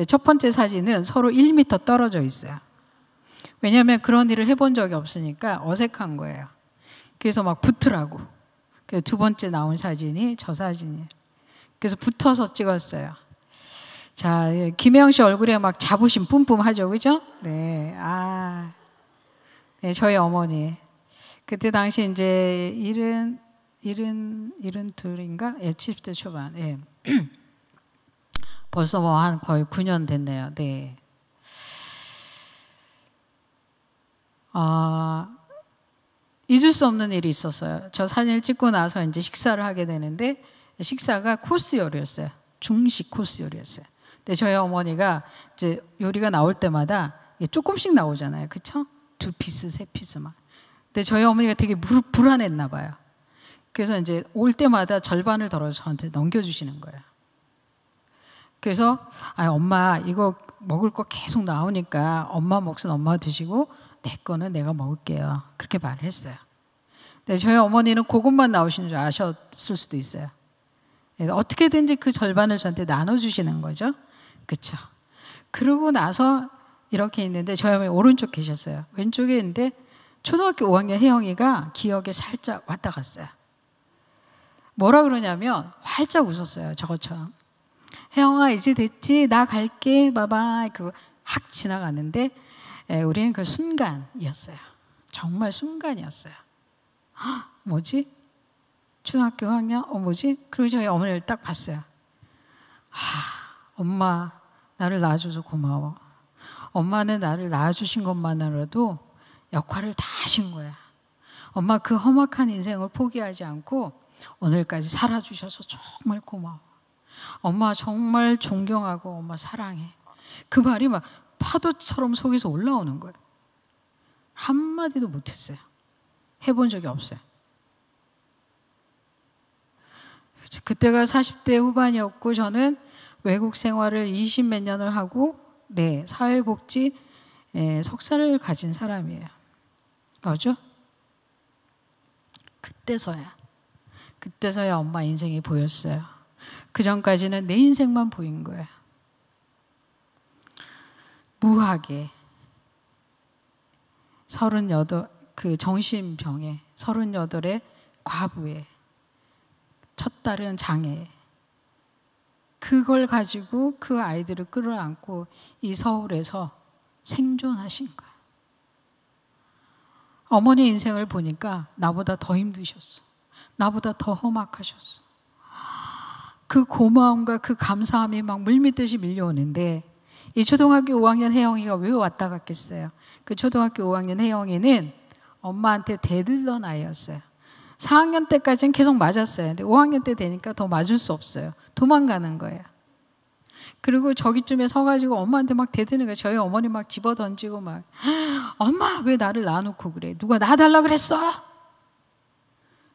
첫 번째 사진은 서로 1m 떨어져 있어요. 왜냐하면 그런 일을 해본 적이 없으니까 어색한 거예요. 그래서 막 붙으라고. 그래서 두 번째 나온 사진이 저 사진이에요. 그래서 붙어서 찍었어요. 자, 김혜영 씨 얼굴에 막 자부심 뿜뿜하죠, 그죠? 네, 네, 저희 어머니. 그때 당시 이제 72인가? 70대 초반. 예. 벌써 뭐 한 거의 9년 됐네요. 네. 잊을 수 없는 일이 있었어요. 저 사진을 찍고 나서 이제 식사를 하게 되는데 식사가 코스 요리였어요. 중식 코스 요리였어요. 근데 저희 어머니가 이제 요리가 나올 때마다 조금씩 나오잖아요. 그쵸? 2피스, 3피스 막. 근데 저희 어머니가 되게 불안했나 봐요. 그래서 이제 올 때마다 절반을 덜어서 저한테 넘겨주시는 거예요. 그래서 엄마 이거 먹을 거 계속 나오니까 엄마 몫은 엄마 드시고 내 거는 내가 먹을게요. 그렇게 말을 했어요. 근데 저희 어머니는 그것만 나오시는 줄 아셨을 수도 있어요. 어떻게든지 그 절반을 저한테 나눠주시는 거죠. 그렇죠. 그러고 나서 이렇게 있는데 저희 어머니 오른쪽 계셨어요. 왼쪽에 있는데 초등학교 5학년 혜영이가 기억에 살짝 왔다 갔어요. 뭐라 그러냐면 활짝 웃었어요. 저것처럼. 혜영아 이제 됐지? 나 갈게. 바이바이. 그리고 확 지나갔는데 우리는 그 순간이었어요. 정말 순간이었어요. 뭐지? 초등학교 5학년? 뭐지? 그리고 저희 어머니를 딱 봤어요. 엄마 나를 낳아줘서 고마워. 엄마는 나를 낳아주신 것만으로도 역할을 다 하신 거야. 엄마 그 험악한 인생을 포기하지 않고 오늘까지 살아주셔서 정말 고마워. 엄마 정말 존경하고 엄마 사랑해. 그 말이 막 파도처럼 속에서 올라오는 거예요. 한마디도 못했어요. 해본 적이 없어요. 그때가 40대 후반이었고 저는 외국 생활을 20몇 년을 하고 사회복지 석사를 가진 사람이에요. 그죠? 그때서야 엄마 인생이 보였어요. 그 전까지는 내 인생만 보인 거예요. 무하게 38 그 정신병에 38의 과부에 첫 딸은 장애. 그걸 가지고 그 아이들을 끌어안고 이 서울에서 생존하신 거예요. 어머니 인생을 보니까 나보다 더 힘드셨어. 나보다 더 험악하셨어. 그 고마움과 그 감사함이 막 물밀듯이 밀려오는데 이 초등학교 5학년 혜영이가 왜 왔다 갔겠어요? 그 초등학교 5학년 혜영이는 엄마한테 대들던 아이였어요. 4학년 때까지는 계속 맞았어요. 근데 5학년 때 되니까 더 맞을 수 없어요. 도망가는 거예요. 그리고 저기쯤에 서가지고 엄마한테 막 대드는 거예요. 저희 어머니 막 집어던지고 막 엄마 왜 나를 낳아놓고 그래? 누가 낳아달라 그랬어?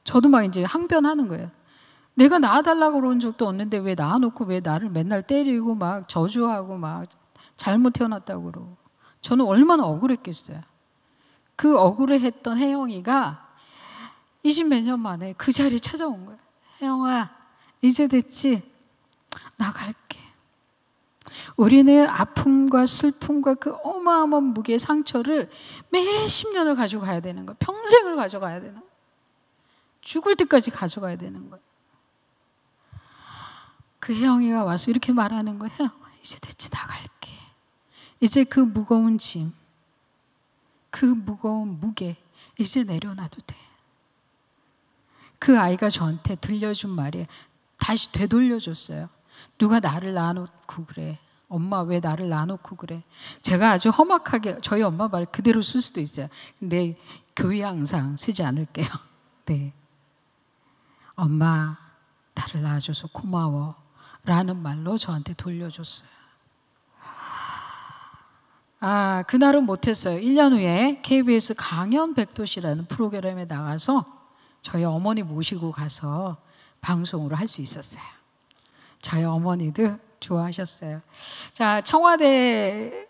저도 막 이제 항변하는 거예요. 내가 낳아달라고 그런 적도 없는데 왜 낳아놓고 왜 나를 맨날 때리고 막 저주하고 막 잘못 태어났다고 그러고. 저는 얼마나 억울했겠어요. 그 억울해했던 혜영이가 20몇 년 만에 그 자리에 찾아온 거예요. 혜영아, 이제 됐지? 나갈게. 우리는 아픔과 슬픔과 그 어마어마한 무게의 상처를 몇십 년을 가지고 가야 되는 거예요. 평생을 가져가야 되는 거예요. 죽을 때까지 가져가야 되는 거예요. 그 혜영이가 와서 이렇게 말하는 거예요. 혜영아, 이제 됐지? 나갈게. 이제 그 무거운 짐, 그 무거운 무게 이제 내려놔도 돼. 그 아이가 저한테 들려준 말이 다시 되돌려줬어요. 누가 나를 낳아놓고 그래? 엄마 왜 나를 낳아놓고 그래? 제가 아주 험악하게 저희 엄마 말 그대로 쓸 수도 있어요. 근데 교양상 쓰지 않을게요. 네. 엄마 나를 낳아줘서 고마워 라는 말로 저한테 돌려줬어요. 그날은 못했어요. 1년 후에 KBS 강연백도시라는 프로그램에 나가서 저희 어머니 모시고 가서 방송으로 할 수 있었어요. 저희 어머니도 좋아하셨어요. 자, 청와대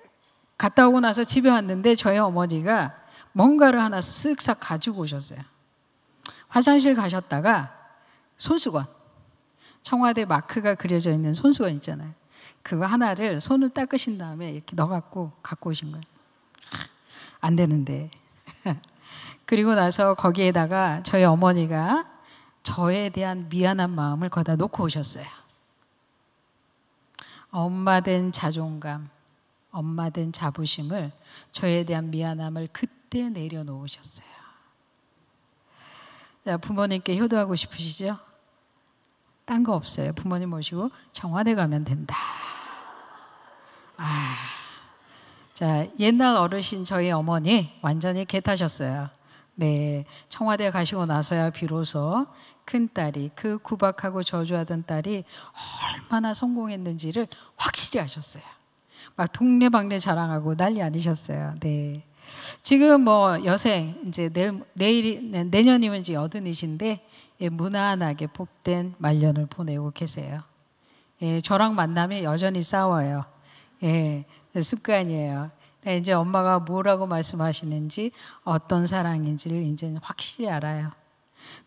갔다 오고 나서 집에 왔는데 저희 어머니가 뭔가를 하나 쓱싹 가지고 오셨어요. 화장실 가셨다가 손수건, 청와대 마크가 그려져 있는 손수건 있잖아요. 그거 하나를 손을 닦으신 다음에 이렇게 넣어갖고 갖고 오신 거예요. 안 되는데. 그리고 나서 거기에다가 저희 어머니가 저에 대한 미안한 마음을 거기다 놓고 오셨어요. 엄마 된 자존감, 엄마 된 자부심을, 저에 대한 미안함을 그때 내려놓으셨어요. 자, 부모님께 효도하고 싶으시죠? 딴 거 없어요. 부모님 모시고 청와대 가면 된다. 자, 옛날 어르신 저희 어머니 완전히 개타셨어요. 네, 청와대 가시고 나서야 비로소 큰딸이, 그 구박하고 저주하던 딸이 얼마나 성공했는지를 확실히 아셨어요. 막 동네방네 자랑하고 난리 아니셨어요. 네. 지금 뭐 여생 이제 내년이면 이제 80이신데 무난하게 복된 말년을 보내고 계세요. 예, 저랑 만나면 여전히 싸워요. 예, 습관이에요. 이제 엄마가 뭐라고 말씀하시는지, 어떤 사랑인지를 이제 확실히 알아요.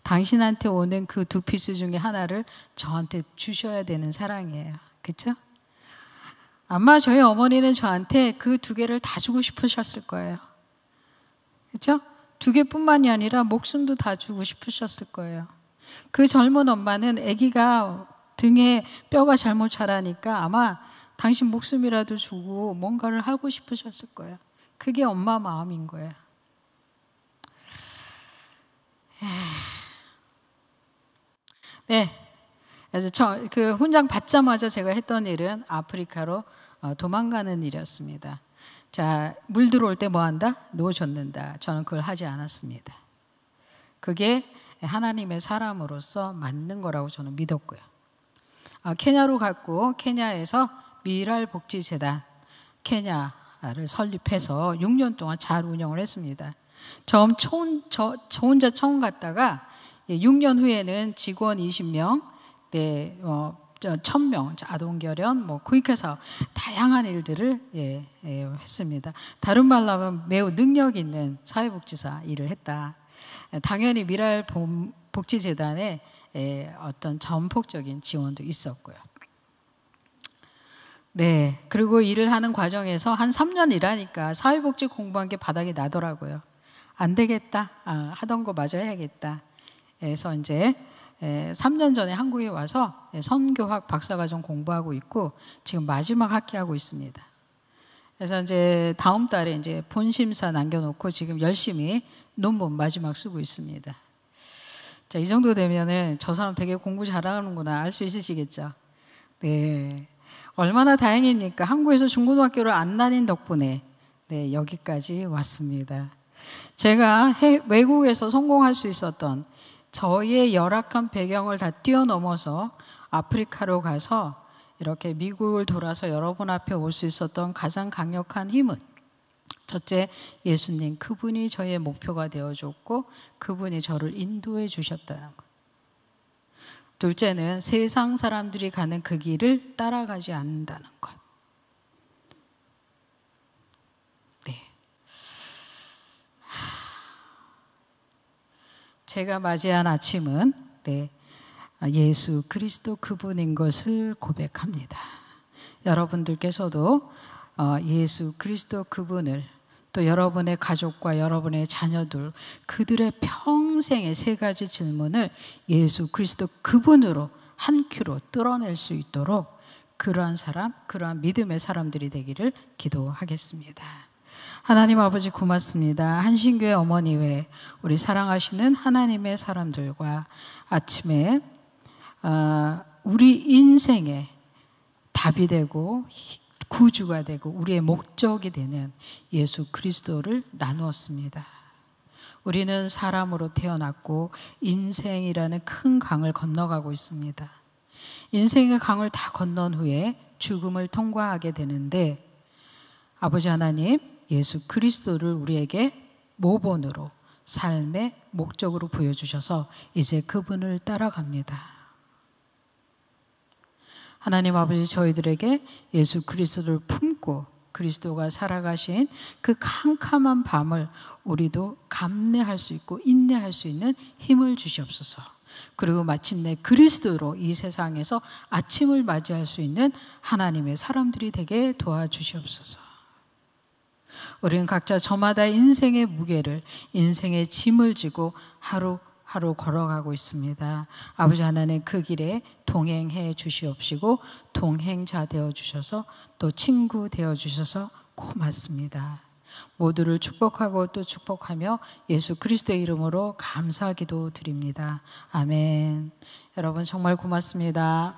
당신한테 오는 그 2피스 중에 하나를 저한테 주셔야 되는 사랑이에요. 그렇죠? 아마 저희 어머니는 저한테 그 2개를 다 주고 싶으셨을 거예요. 그렇죠? 2개뿐만이 아니라 목숨도 다 주고 싶으셨을 거예요. 그 젊은 엄마는 아기가 등에 뼈가 잘못 자라니까 아마 당신 목숨이라도 주고 뭔가를 하고 싶으셨을 거예요. 그게 엄마 마음인 거예요. 네, 그래서 그 훈장 받자마자 제가 했던 일은 아프리카로 도망가는 일이었습니다. 자, 물 들어올 때 뭐 한다? 노 젓는다. 저는 그걸 하지 않았습니다. 그게 하나님의 사람으로서 맞는 거라고 저는 믿었고요. 케냐로 갔고, 케냐에서 미랄복지재단 케냐를 설립해서 6년 동안 잘 운영을 했습니다. 저 혼자 처음 갔다가 6년 후에는 직원 20명, 1000명 아동결연, 구익회사 다양한 일들을 했습니다. 다른 말로 하면 매우 능력 있는 사회복지사 일을 했다. 당연히 미랄복지재단에 어떤 전폭적인 지원도 있었고요. 네, 그리고 일을 하는 과정에서 한 3년 일하니까 사회복지 공부한 게 바닥이 나더라고요. 안 되겠다. 하던 거 마저 해야겠다. 그래서 이제 3년 전에 한국에 와서 선교학 박사과정 공부하고 있고 지금 마지막 학기하고 있습니다. 그래서 이제 다음 달에 이제 본심사 남겨놓고 지금 열심히 논문 마지막 쓰고 있습니다. 자, 이 정도 되면은 저 사람 되게 공부 잘하는구나 알 수 있으시겠죠? 네. 얼마나 다행입니까? 한국에서 중고등학교를 안 다닌 덕분에 여기까지 왔습니다. 제가 외국에서 성공할 수 있었던 저의 열악한 배경을 다 뛰어넘어서 아프리카로 가서 이렇게 미국을 돌아서 여러분 앞에 올 수 있었던 가장 강력한 힘은 첫째, 예수님 그분이 저의 목표가 되어줬고 그분이 저를 인도해 주셨다는 것. 둘째는 세상 사람들이 가는 그 길을 따라가지 않는다는 것. 네. 제가 맞이한 아침은 예수 그리스도 그분인 것을 고백합니다. 여러분들께서도 예수 그리스도 그분을, 또 여러분의 가족과 여러분의 자녀들, 그들의 평생의 세 가지 질문을 예수 그리스도 그분으로 한 큐로 뚫어낼 수 있도록 그러한 믿음의 사람들이 되기를 기도하겠습니다. 하나님 아버지 고맙습니다. 한신교회 어머니 외 우리 사랑하시는 하나님의 사람들과 아침에 우리 인생의 답이 되고 구주가 되고 우리의 목적이 되는 예수 그리스도를 나누었습니다. 우리는 사람으로 태어났고 인생이라는 큰 강을 건너가고 있습니다. 인생의 강을 다 건넌 후에 죽음을 통과하게 되는데, 아버지 하나님, 예수 그리스도를 우리에게 모본으로 삶의 목적으로 보여주셔서 이제 그분을 따라갑니다. 하나님 아버지, 저희들에게 예수 그리스도를 품고 그리스도가 살아가신 그 캄캄한 밤을 우리도 감내할 수 있고 인내할 수 있는 힘을 주시옵소서. 그리고 마침내 그리스도로 이 세상에서 아침을 맞이할 수 있는 하나님의 사람들이 되게 도와주시옵소서. 우리는 각자 저마다 인생의 무게를, 인생의 짐을 지고 하루 걸어가고 있습니다. 아버지 하나님, 그 길에 동행해 주시옵시고 동행자 되어 주셔서 또 친구 되어 주셔서 고맙습니다. 모두를 축복하고 또 축복하며 예수 그리스도의 이름으로 감사기도 드립니다. 아멘. 여러분 정말 고맙습니다.